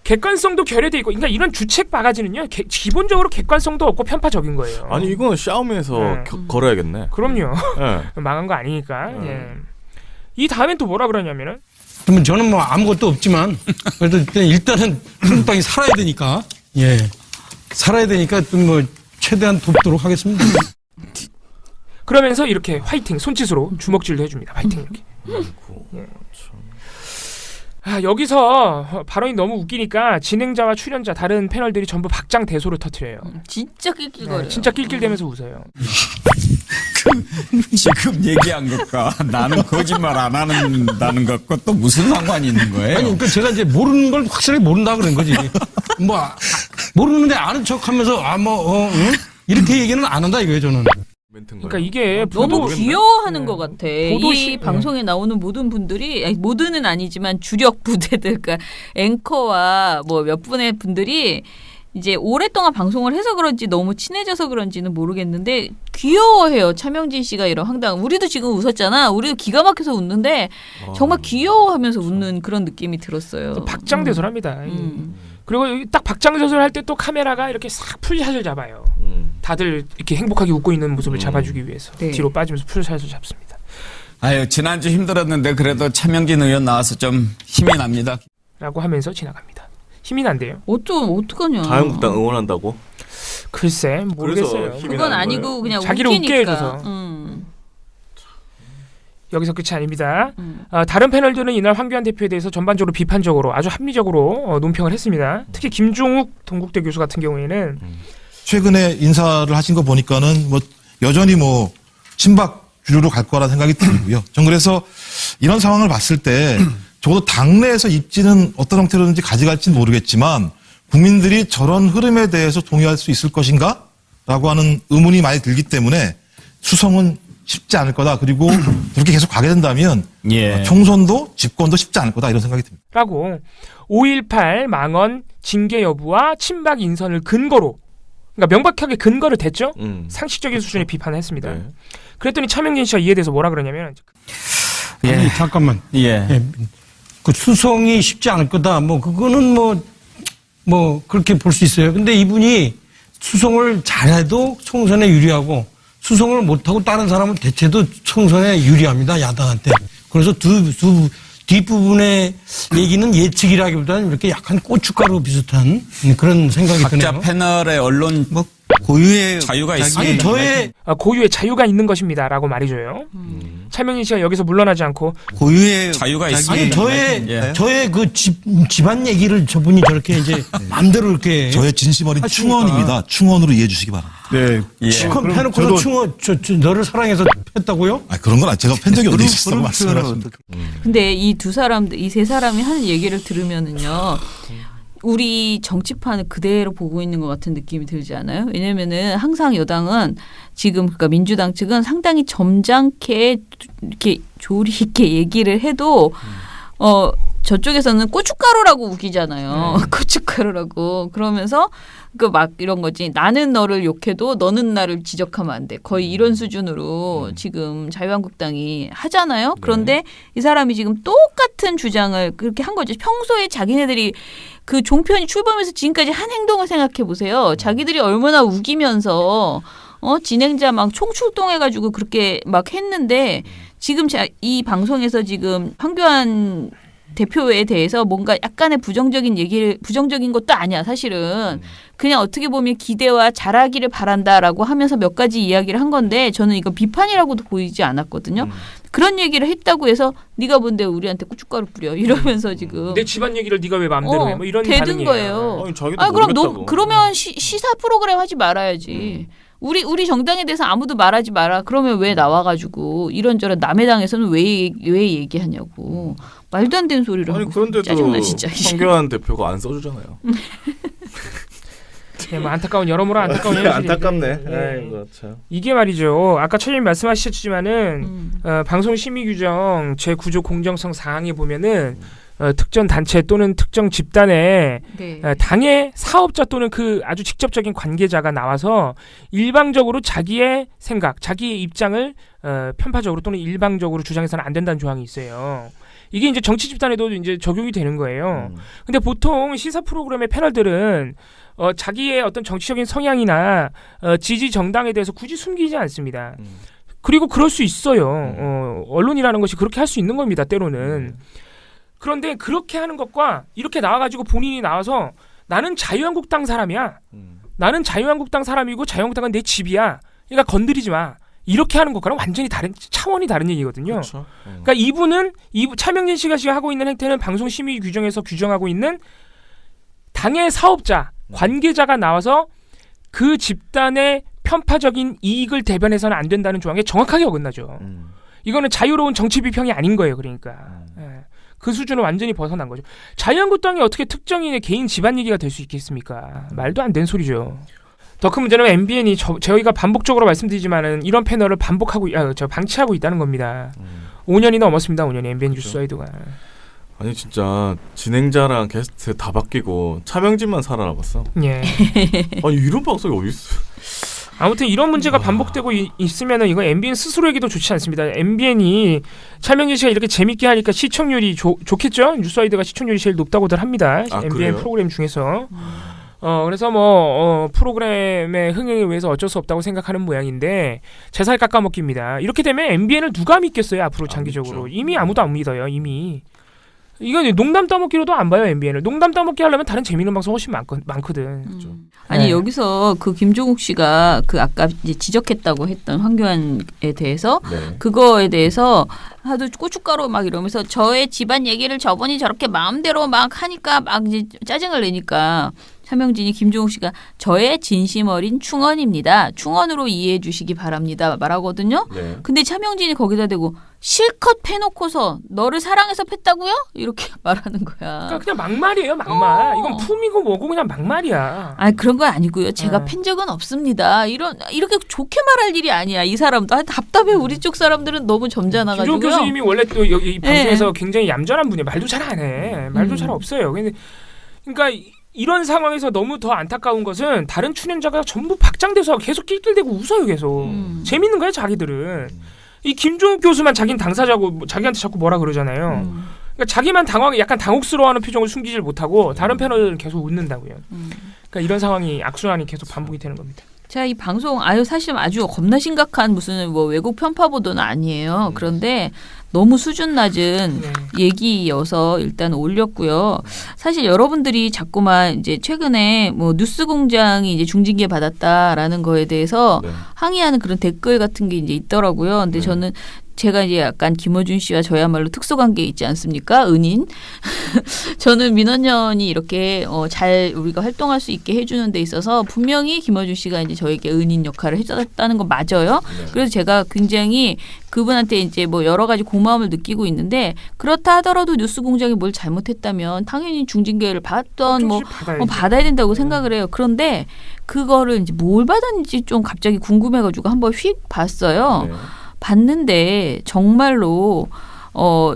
객관성도 결여돼 있고, 그러니까 이런 주책 바가지는요 기본적으로 객관성도 없고 편파적인 거예요. 아니 이건 샤오미에서 걸어야겠네. 그럼요. 망한 거 아니니까. 이 다음엔 또 뭐라 그러냐면은. 그러면 저는 뭐 아무것도 없지만 그래도 일단은 한국당이 살아야 되니까 살아야 되니까 좀 뭐 최대한 돕도록 하겠습니다. 그러면서 이렇게 화이팅 손짓으로 주먹질도 해줍니다. 화이팅 이렇게. 여기서 발언이 너무 웃기니까 진행자와 출연자 다른 패널들이 전부 박장대소를 터뜨려요. 진짜 낄낄거려요. 진짜 낄낄대면서 웃어요. 지금 얘기한 것과 나는 거짓말 안 한다는 것과 또 무슨 상관이 있는 거예요? 아니, 그러니까 제가 이제 모르는 걸 확실하게 모른다 그런 거지. 뭐 모르는데 아는 척하면서 이렇게 얘기는 안 한다 이거예요 저는. 그러니까 이게 너무 귀여워하는 것 같아. 이 방송에 나오는 모든 분들이 모든은 아니지만 주력 부대들, 그러니까 앵커와 뭐 몇 분의 분들이 이제 오랫동안 방송을 해서 그런지 너무 친해져서 그런지는 모르겠는데 귀여워해요. 차명진 씨가 이런 황당. 우리도 지금 웃었잖아. 우리도 기가 막혀서 웃는데 정말 귀여워하면서 웃는 그런 느낌이 들었어요. 박장대소랍니다. 그리고 딱 박장대소를 할 때 또 카메라가 이렇게 싹 풀샷을 잡아요. 다들 이렇게 행복하게 웃고 있는 모습을 잡아주기 위해서 뒤로 빠지면서 풀샷을 잡습니다. 지난주 힘들었는데 그래도 차명진 의원 나와서 좀 힘이 납니다. 라고 하면서 지나갑니다. 힘이 난대요. 어떡하냐. 자유한국당 응원한다고? 글쎄 모르겠어요. 그건 아니고 그냥 자기를 웃게 해줘서. 여기서 끝이 아닙니다. 다른 패널들은 이날 황교안 대표에 대해서 전반적으로 비판적으로 아주 합리적으로 논평을 했습니다. 특히 김종욱 동국대 교수 같은 경우에는 최근에 인사를 하신 거 보니까는 뭐 여전히 뭐 친박 주류로 갈 거라는 생각이 들고요. 전 그래서 이런 상황을 봤을 때 적어도 당내에서 입지는 어떤 형태로든지 가져갈지는 모르겠지만 국민들이 저런 흐름에 대해서 동의할 수 있을 것인가? 라고 하는 의문이 많이 들기 때문에 수성은 쉽지 않을 거다. 그리고 그렇게 계속 가게 된다면 총선도 집권도 쉽지 않을 거다. 이런 생각이 듭니다. 라고 5.18 망언 징계 여부와 친박 인선을 근거로, 그러니까 명백하게 근거를 댔죠. 상식적인 수준의 비판을 했습니다. 그랬더니 차명진 씨가 이에 대해서 뭐라 그러냐면 아니, 잠깐만. 그 수성이 쉽지 않을 거다. 뭐 그거는 뭐 그렇게 볼 수 있어요. 근데 이분이 수성을 잘해도 총선에 유리하고 수성을 못하고 다른 사람은 대체도 총선에 유리합니다. 야당한테. 그래서 뒷부분의 얘기는 예측이라기보다는 이렇게 약간 고춧가루 비슷한 그런 생각이 드네요. 각자 패널의 언론 고유의 자유가 있습니다. 고유의 자유가 있는 것입니다라고 말해줘요. 차명진 씨가 여기서 물러나지 않고 고유의 자유가 아니 있습니다. 저의 그 집안 얘기를 저분이 저렇게 이제 마음대로 이렇게 저의 진심 어린 충원입니다. 충원으로 이해해 주시기 바랍니다. 네. 충원 패놓고서 충원 너를 사랑해서 했다고요? 아 그런 건 아니 제가 팬 적이 어디 있었다고 말씀을 하십니까? 근데 이 세 사람이 하는 얘기를 들으면은요. 우리 정치판을 그대로 보고 있는 것 같은 느낌이 들지 않아요? 왜냐면은 항상 여당은 지금 그러니까 민주당 측은 상당히 점잖게 이렇게 조리 있게 얘기를 해도 저쪽에서는 고춧가루라고 우기잖아요. 고춧가루라고 그러면서 그 막 이런 거지. 나는 너를 욕해도 너는 나를 지적하면 안 돼. 거의 이런 수준으로 지금 자유한국당이 하잖아요. 그런데 이 사람이 지금 똑같은 주장을 그렇게 한 거죠. 평소에 자기네들이 그 종편이 출범해서 지금까지 한 행동을 생각해 보세요. 자기들이 얼마나 우기면서 진행자 막 총출동해가지고 그렇게 막 했는데 지금 이 방송에서 지금 황교안 대표에 대해서 뭔가 약간의 부정적인 것도 아니야, 사실은. 그냥 어떻게 보면 기대와 잘하기를 바란다라고 하면서 몇 가지 이야기를 한 건데 저는 이거 비판이라고도 보이지 않았거든요. 그런 얘기를 했다고 해서 네가 뭔데 우리한테 고춧가루 뿌려 이러면서 지금 내 집안 얘기를 네가 왜 마음대로 해? 뭐 이런 대든 거예요. 그럼 그러면 시사 프로그램 하지 말아야지. 우리 정당에 대해서 아무도 말하지 마라. 그러면 왜 나와가지고 이런저런 남의 당에서는 왜 얘기하냐고. 말도 안 되는 소리를 아니 하고. 그런데도 짜증나 진짜. 황교안 대표가 안 써주잖아요. 네, 뭐 안타까운 여러모로 안타까운 현실인데. 안타깝네. 네. 아이고, 참. 이게 말이죠. 아까 처님 말씀하셨지만은 방송 심의 규정 제9조 공정성 사항에 보면은 특정 단체 또는 특정 집단의 당의 사업자 또는 그 아주 직접적인 관계자가 나와서 일방적으로 자기의 생각, 자기의 입장을 편파적으로 또는 일방적으로 주장해서는 안 된다는 조항이 있어요. 이게 이제 정치 집단에도 이제 적용이 되는 거예요. 근데 보통 시사 프로그램의 패널들은 자기의 어떤 정치적인 성향이나 지지 정당에 대해서 굳이 숨기지 않습니다. 그리고 그럴 수 있어요. 언론이라는 것이 그렇게 할 수 있는 겁니다. 때로는. 그런데 그렇게 하는 것과 이렇게 나와가지고 본인이 나와서 나는 자유한국당 사람이야. 나는 자유한국당 사람이고 자유한국당은 내 집이야. 그러니까 건드리지 마. 이렇게 하는 것과는 완전히 다른 차원이 다른 얘기거든요. 그렇죠. 그러니까 이분은 차명진 씨가 지금 하고 있는 행태는 방송심의 규정에서 규정하고 있는 당의 사업자, 관계자가 나와서 그 집단의 편파적인 이익을 대변해서는 안 된다는 조항에 정확하게 어긋나죠. 이거는 자유로운 정치 비평이 아닌 거예요. 그러니까. 그 수준을 완전히 벗어난 거죠. 자유한국당이 어떻게 특정인의 개인 집안 얘기가 될 수 있겠습니까? 말도 안 되는 소리죠. 더 큰 문제는 MBN이 저희가 반복적으로 말씀드리지만은 이런 패널을 방치하고 있다는 겁니다. 5년이 넘었습니다. 5년이 MBN 뉴스와이드가. 아니 진짜 진행자랑 게스트 다 바뀌고 차명진만 살아남았어. 예. 아니 이런 방송이 어디 있어? 아무튼 이런 문제가 반복되고 있으면은 이거 MBN 스스로에게도 좋지 않습니다. MBN이 차명진 씨가 이렇게 재밌게 하니까 시청률이 좋겠죠? 뉴스와이드가 시청률이 제일 높다고들 합니다. MBN 그래요? 프로그램 중에서. 그래서 프로그램의 흥행을 위해서 어쩔 수 없다고 생각하는 모양인데 제 살 깎아먹기입니다. 이렇게 되면 MBN을 누가 믿겠어요? 앞으로 장기적으로. 이미 아무도 안 믿어요. 이미. 이건 농담 따먹기로도 안 봐요. MBN을. 농담 따먹기 하려면 다른 재미있는 방송 훨씬 많거든. 아니 여기서 그 김종욱 씨가 그 아까 이제 지적했다고 했던 황교안에 대해서 그거에 대해서 하도 고춧가루 막 이러면서 저의 집안 얘기를 저분이 저렇게 마음대로 막 하니까 막 이제 짜증을 내니까 차명진이 김종욱 씨가 저의 진심 어린 충언입니다. 충언으로 이해해 주시기 바랍니다. 말하거든요. 근데 차명진이 거기다 대고 실컷 패놓고서 너를 사랑해서 팼다고요? 이렇게 말하는 거야. 그러니까 그냥 막말이에요. 막말. 이건 품이고 뭐고 그냥 막말이야. 아니 그런 거 아니고요. 제가 팬 적은 없습니다. 이렇게 좋게 말할 일이 아니야. 이 사람도 답답해. 우리 쪽 사람들은 너무 점잖아가지고요. 김종욱 교수님이 원래 또 이 방송에서 굉장히 얌전한 분이에요. 말도 잘 안 해. 말도 잘 없어요. 그러니까 이런 상황에서 너무 더 안타까운 것은 다른 출연자가 전부 박장대소하고 계속 낄낄대고 웃어요. 계속. 재밌는 거예요. 자기들은. 이 김종욱 교수만 자기는 당사자고 자기한테 자꾸 뭐라 그러잖아요. 그러니까 자기만 약간 당혹스러워하는 표정을 숨기질 못하고 다른 패널들은 계속 웃는다고요. 그러니까 이런 상황이 악순환이 계속 반복이 되는 겁니다. 자, 이 방송 사실 아주 겁나 심각한 무슨 외국 편파 보도는 아니에요. 그런데 너무 수준 낮은 얘기여서 일단 올렸고요. 사실 여러분들이 자꾸만 이제 최근에 뉴스공장이 이제 중징계 받았다라는 거에 대해서 항의하는 그런 댓글 같은 게 이제 있더라고요. 근데 저는 제가 이제 약간 김어준 씨와 저야말로 특수관계에 있지 않습니까? 은인. 저는 민원연이 이렇게 잘 우리가 활동할 수 있게 해주는 데 있어서 분명히 김어준 씨가 이제 저에게 은인 역할을 해줬다는 건 맞아요. 그래서 제가 굉장히 그분한테 이제 뭐 여러 가지 고마움을 느끼고 있는데 그렇다 하더라도 뉴스공장이 뭘 잘못했다면 당연히 중징계를 받던 뭐 받아야 된다고 생각을 해요. 그런데 그거를 이제 뭘 받았는지 좀 갑자기 궁금해가지고 한번 휙 봤어요. 봤는데 정말로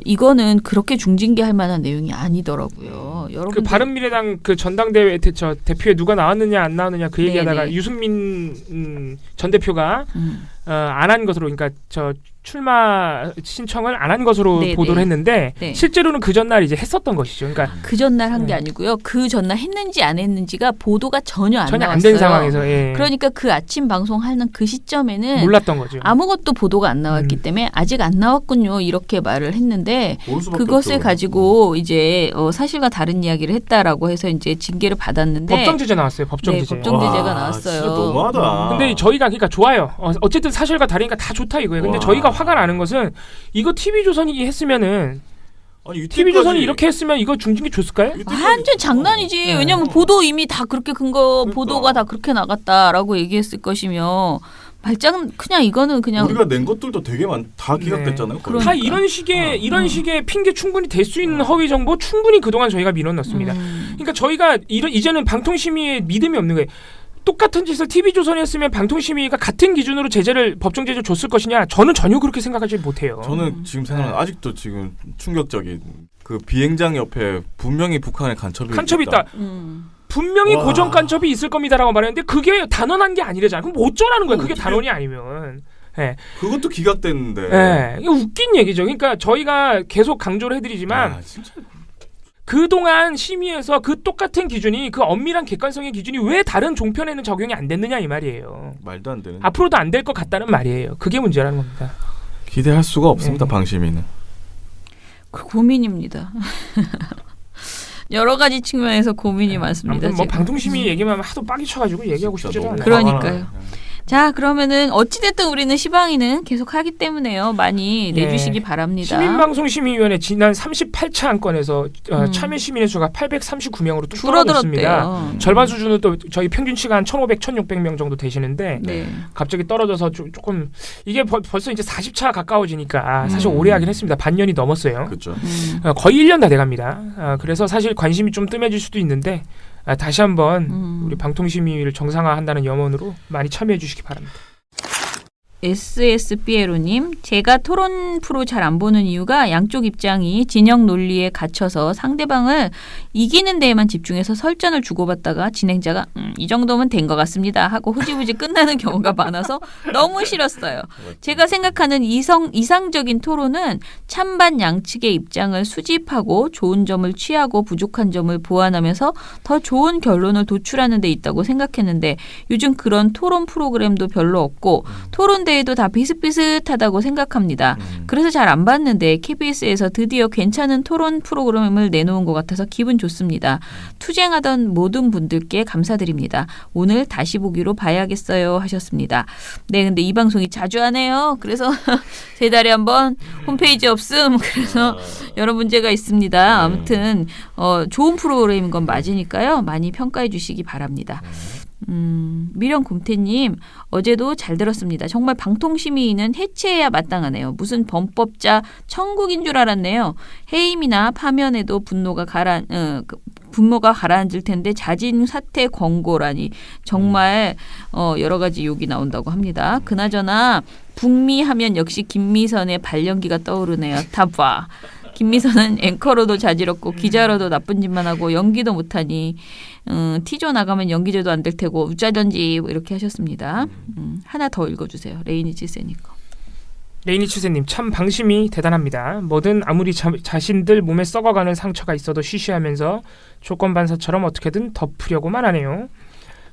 이거는 그렇게 중징계할 만한 내용이 아니더라고요. 여러분 그 바른미래당 그 전당대회 대표에 누가 나왔느냐 안 나왔느냐 그 얘기하다가 유승민 전 대표가 안 한 것으로 그러니까 저 출마 신청을 안 한 것으로 보도를 했는데 실제로는 그 전날 이제 했었던 것이죠. 그러니까 그 전날 한 게 아니고요. 그 전날 했는지 안 했는지가 보도가 전혀 안 된 나왔어요. 상황에서 그러니까 그 아침 방송하는 그 시점에는 몰랐던 거죠. 아무것도 보도가 안 나왔기 때문에 아직 안 나왔군요. 이렇게 말을 했는데 그것을 가지고 이제 사실과 다른 이야기를 했다라고 해서 이제 징계를 받았는데 법정 제재 나왔어요. 법정 제재. 법정 제재가 나왔어요. 진짜 너무하다. 근데 저희가 그러니까 좋아요. 어쨌든 사실과 다르니까 다 좋다 이거예요. 근데 저희가 화가 나는 것은 이거 TV조선이 했으면은 아니, TV조선이 이렇게 했으면 이거 중징계 줬을까요? 완전 장난이지. 왜냐면 보도 이미 다 그렇게 보도가 다 그렇게 나갔다라고 얘기했을 것이며 말짱 그냥 이거는 그냥 우리가 낸 것들도 되게 다 기각됐잖아요. 다 이런 식의 핑계 충분히 될 수 있는 허위 정보 충분히 그동안 저희가 밀어넣습니다. 그러니까 저희가 이제는 방통심의에 믿음이 없는 거예요. 똑같은 짓을 TV조선이 했으면 방통심의가 같은 기준으로 법정 제재 줬을 것이냐? 저는 전혀 그렇게 생각하지 못해요. 저는 지금 생각하는 아직도 지금 충격적인 그 비행장 옆에 분명히 북한의 간첩이 있다. 분명히 고정 간첩이 있을 겁니다라고 말했는데 그게 단언한 게 아니래잖아. 그럼 뭐 어쩌라는 거야? 그게 단언이 아니면. 네. 그것도 기각됐는데. 네. 이거 웃긴 얘기죠. 그러니까 저희가 계속 강조를 해드리지만 진짜. 그동안 심의에서 그 똑같은 기준이 그 엄밀한 객관성의 기준이 왜 다른 종편에는 적용이 안 됐느냐 이 말이에요. 말도 안 되는. 앞으로도 안 될 것 같다는 말이에요. 그게 문제라는 겁니다. 기대할 수가 없습니다. 방심위는. 그 고민입니다. 여러 가지 측면에서 고민이 많습니다. 뭐 방통심의 얘기만 하도 빡이 쳐가지고 얘기하고 싶지도 않아요. 그러니까요. 자, 그러면은 어찌됐든 우리는 시방위는 계속 하기 때문에요. 많이 내주시기 바랍니다. 시민방송심의위원회 지난 38차 안건에서 참여 시민의 수가 839명으로 뚝 떨어졌습니다. 절반 수준은 또 저희 평균치가 한 1,500, 1,600명 정도 되시는데 갑자기 떨어져서 조금 이게 벌써 이제 40차 가까워지니까 사실 오래 하긴 했습니다. 반년이 넘었어요. 그렇죠. 거의 1년 다 돼갑니다. 그래서 사실 관심이 좀 뜸해질 수도 있는데 다시 한번 우리 방통심의위를 정상화한다는 염원으로 많이 참여해 주시기 바랍니다. SSBLO님, 제가 토론 프로 잘 안 보는 이유가 양쪽 입장이 진영 논리에 갇혀서 상대방을 이기는 데에만 집중해서 설전을 주고받다가 진행자가 이 정도면 된 것 같습니다 하고 흐지부지 끝나는 경우가 많아서 너무 싫었어요. 제가 생각하는 이상적인 토론은 찬반 양측의 입장을 수집하고 좋은 점을 취하고 부족한 점을 보완하면서 더 좋은 결론을 도출하는 데 있다고 생각했는데 요즘 그런 토론 프로그램도 별로 없고 토론 대회도 다 비슷비슷하다고 생각합니다. 그래서 잘 안 봤는데 KBS에서 드디어 괜찮은 토론 프로그램을 내놓은 것 같아서 기분 좋습니다. 투쟁하던 모든 분들께 감사드립니다. 오늘 다시 보기로 봐야겠어요 하셨습니다. 네, 근데 이 방송이 자주 하네요. 그래서 세 달에 한 번 홈페이지 없음. 그래서 여러 문제가 있습니다. 아무튼 좋은 프로그램인 건 맞으니까요. 많이 평가해 주시기 바랍니다. 미령곰태님, 어제도 잘 들었습니다. 정말 방통심의위는 해체해야 마땅하네요. 무슨 범법자 천국인 줄 알았네요. 해임이나 파면에도 분노가 가라앉을 텐데 자진 사퇴 권고라니 정말 여러 가지 욕이 나온다고 합니다. 그나저나 북미 하면 역시 김미선의 발연기가 떠오르네요. 다 봐. 김미선은 앵커로도 자지럽고 기자로도 나쁜 짓만 하고 연기도 못하니 티조 나가면 연기제도 안 될 테고 우짜던지 뭐 이렇게 하셨습니다. 하나 더 읽어주세요. 레이니 칠세님 거. 레이니 칠세님, 참 방심이 대단합니다. 뭐든 아무리 자신들 몸에 썩어가는 상처가 있어도 쉬쉬하면서 조건반사처럼 어떻게든 덮으려고만 하네요.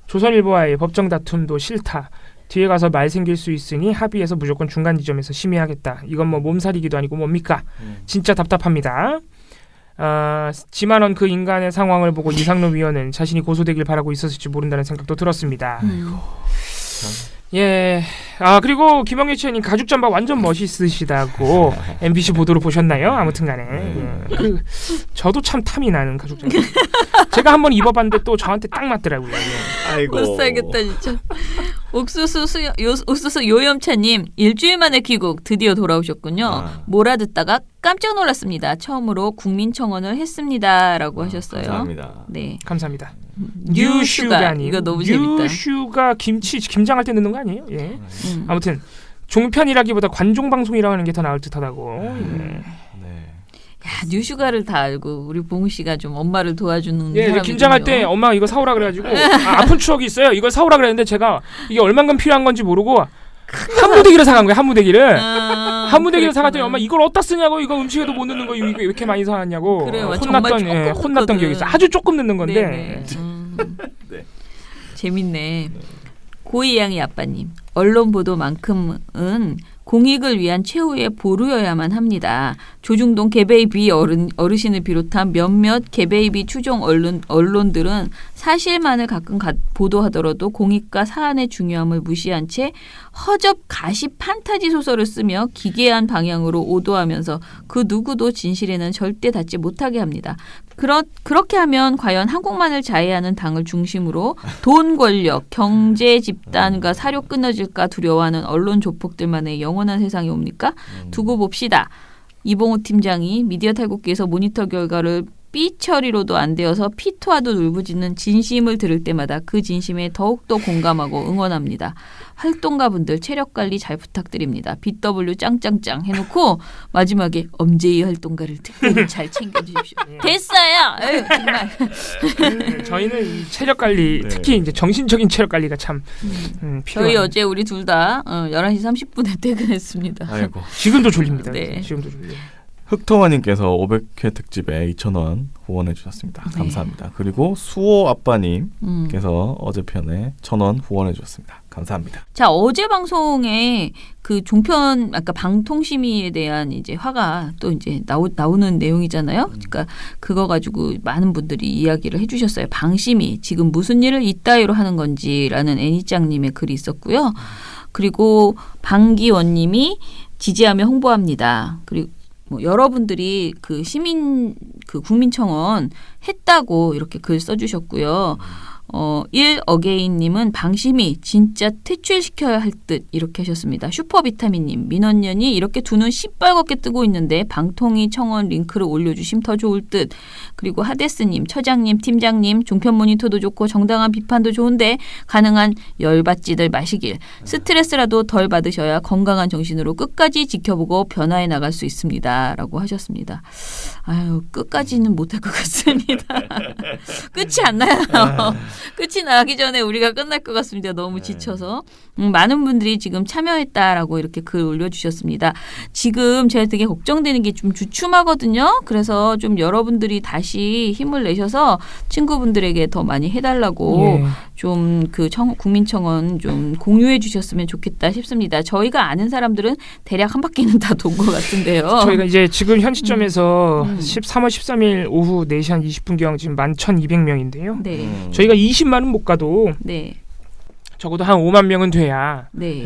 조선일보와의 법정 다툼도 싫다. 뒤에 가서 말 생길 수 있으니 합의해서 무조건 중간 지점에서 심의하겠다. 이건 뭐 몸살이기도 아니고 뭡니까? 진짜 답답합니다. 지만원 그 인간의 상황을 보고 이상로 위원은 자신이 고소되길 바라고 있었을지 모른다는 생각도 들었습니다. 예. 아 그리고 김영애 최님 가죽 잠바 완전 멋있으시다고 MBC 보도로 보셨나요? 아무튼간에 저도 참 탐이 나는 가죽 잠바. 제가 한번 입어봤는데 또 저한테 딱 맞더라고요. 예. 아이고. 못 살겠다 진짜. 옥수수 요염차님 일주일 만에 귀국 드디어 돌아오셨군요. 몰아듣다가 깜짝 놀랐습니다. 처음으로 국민청원을 했습니다라고 하셨어요. 감사합니다. 네, 감사합니다. 뉴슈가님 이거 너무 재밌다. 뉴슈가 김장할 때 넣는 거 아니에요? 예. 아무튼 종편이라기보다 관종 방송이라고 하는 게 더 나을 듯하다고. 예. 야, 뉴슈가를 다 알고 우리 봉우 씨가 좀 엄마를 도와주는 예, 김장할 때 엄마가 이거 사오라 그래가지고 아픈 추억이 있어요. 이걸 사오라 그랬는데 제가 이게 얼만큼 필요한 건지 모르고 한무대기를 사간 거예요. 한무대기를 사갔더니 엄마 이걸 어디다 쓰냐고 이거 음식에도 못 넣는 거 이거 왜 이렇게 많이 사왔냐고 그래요, 혼났던 기억이 있어요. 아주 조금 넣는 건데. 네. 재밌네. 고이양이 아빠님 언론 보도만큼은 공익을 위한 최후의 보루여야만 합니다. 조중동 개베이비 어르신을 비롯한 몇몇 개베이비 추종 언론들은 사실만을 가끔 보도하더라도 공익과 사안의 중요함을 무시한 채 허접 가십 판타지 소설을 쓰며 기괴한 방향으로 오도하면서 그 누구도 진실에는 절대 닿지 못하게 합니다. 그렇게 하면 과연 한국만을 자해하는 당을 중심으로 돈, 권력, 경제 집단과 사료 끊어질까 두려워하는 언론 조폭들만의 영원한 세상이 옵니까? 두고 봅시다. 이봉호 팀장이 미디어 탈곡기에서 모니터 결과를 삐처리로도 안 되어서 피토와도 울부짖는 진심을 들을 때마다 그 진심에 더욱더 공감하고 응원합니다. 활동가분들 체력관리 잘 부탁드립니다. BW 짱짱짱 해놓고 마지막에 엄제이 활동가를 특별히 잘 챙겨주십시오. 됐어요. 에휴, 정말. 저희는 체력관리 특히 이제 정신적인 체력관리가 참 필요해요. 저희 어제 우리 둘 다 11시 30분에 퇴근했습니다. 아이고. 지금도 졸립니다. 네. 지금도 졸려요. 흑토마님께서 500회 특집에 2,000원 후원해 주셨습니다. 감사합니다. 그리고 수호 아빠님께서 어제 편에 1,000원 후원해 주셨습니다. 감사합니다. 자, 어제 방송에 그 종편 아까 방통심의에 대한 이제 화가 또 이제 나오는 내용이잖아요. 그러니까 그거 가지고 많은 분들이 이야기를 해주셨어요. 방심이 지금 무슨 일을 이따위로 하는 건지라는 애니짱님의 글이 있었고요. 그리고 방기원님이 지지하며 홍보합니다. 그리고 여러분들이 그 국민청원 했다고 이렇게 글 써주셨고요. 1어게인님은 방심이 진짜 퇴출시켜야 할 듯 이렇게 하셨습니다. 슈퍼비타민님 민원연이 이렇게 두 눈 시뻘겋게 뜨고 있는데 방통위 청원 링크를 올려주심 더 좋을 듯. 그리고 하데스님 처장님 팀장님 종편 모니터도 좋고 정당한 비판도 좋은데 가능한 열받지들 마시길. 스트레스라도 덜 받으셔야 건강한 정신으로 끝까지 지켜보고 변화해 나갈 수 있습니다. 라고 하셨습니다. 아유 끝까지는 못할 것 같습니다. 끝이 안 나요. 끝이 나기 전에 우리가 끝날 것 같습니다. 너무 지쳐서. 많은 분들이 지금 참여했다라고 이렇게 글 올려주셨습니다. 지금 제가 되게 걱정되는 게 좀 주춤하거든요. 그래서 좀 여러분들이 다시 힘을 내셔서 친구분들에게 더 많이 해달라고 좀 그 국민청원 좀 공유해 주셨으면 좋겠다 싶습니다. 저희가 아는 사람들은 대략 한 바퀴는 다 돈 것 같은데요. 저희가 이제 지금 현 시점에서 3월 13일 오후 4시 한 20분경 지금 11,200명인데요. 네. 저희가 20만은 못 가도 네. 적어도 한 5만 명은 돼야 네.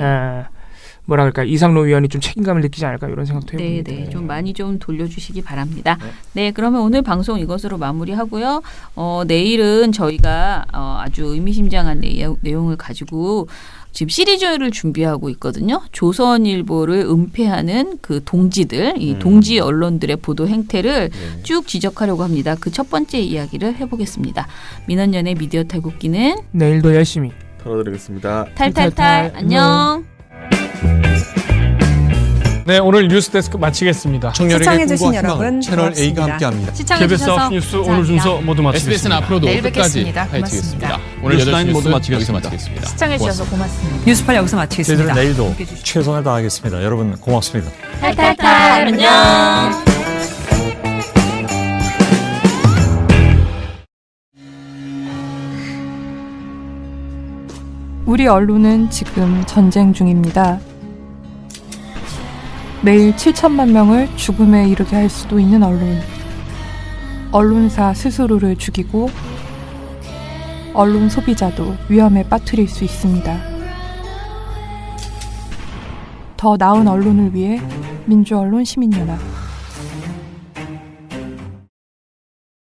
뭐라 그럴까 이상로 위원이 좀 책임감을 느끼지 않을까 이런 생각도 해봅니다. 네, 좀 많이 좀 돌려주시기 바랍니다. 네, 그러면 오늘 방송 이것으로 마무리하고요. 내일은 저희가 아주 의미심장한 내용을 가지고 지금 시리즈를 준비하고 있거든요. 조선일보를 은폐하는 그 동지들, 이 동지 언론들의 보도 행태를 쭉 지적하려고 합니다. 그 첫 번째 이야기를 해보겠습니다. 민원연의 미디어 탈곡기는 내일도 열심히 털어드리겠습니다. 탈탈탈 안녕. 네, 오늘 뉴스데스크 마치겠습니다. 청년에게 꿈과 희망을 채널 A가 함께합니다. KBS 뉴스 오늘 순서 모두 마치겠습니다. SBS는 앞으로도 내일 끝까지 뵙겠습니다. 파헤치겠습니다. 오늘 뉴스 8시 모두 뉴스 마치겠습니다. 시청해주셔서 고맙습니다. 뉴스팔 여기서 마치겠습니다. 저희들은 내일도 최선을 다하겠습니다. 여러분 고맙습니다. 탈탈탈 안녕. 우리 언론은 지금 전쟁 중입니다. 매일 7천만 명을 죽음에 이르게 할 수도 있는 언론. 언론사 스스로를 죽이고 언론 소비자도 위험에 빠뜨릴 수 있습니다. 더 나은 언론을 위해 민주언론 시민연합.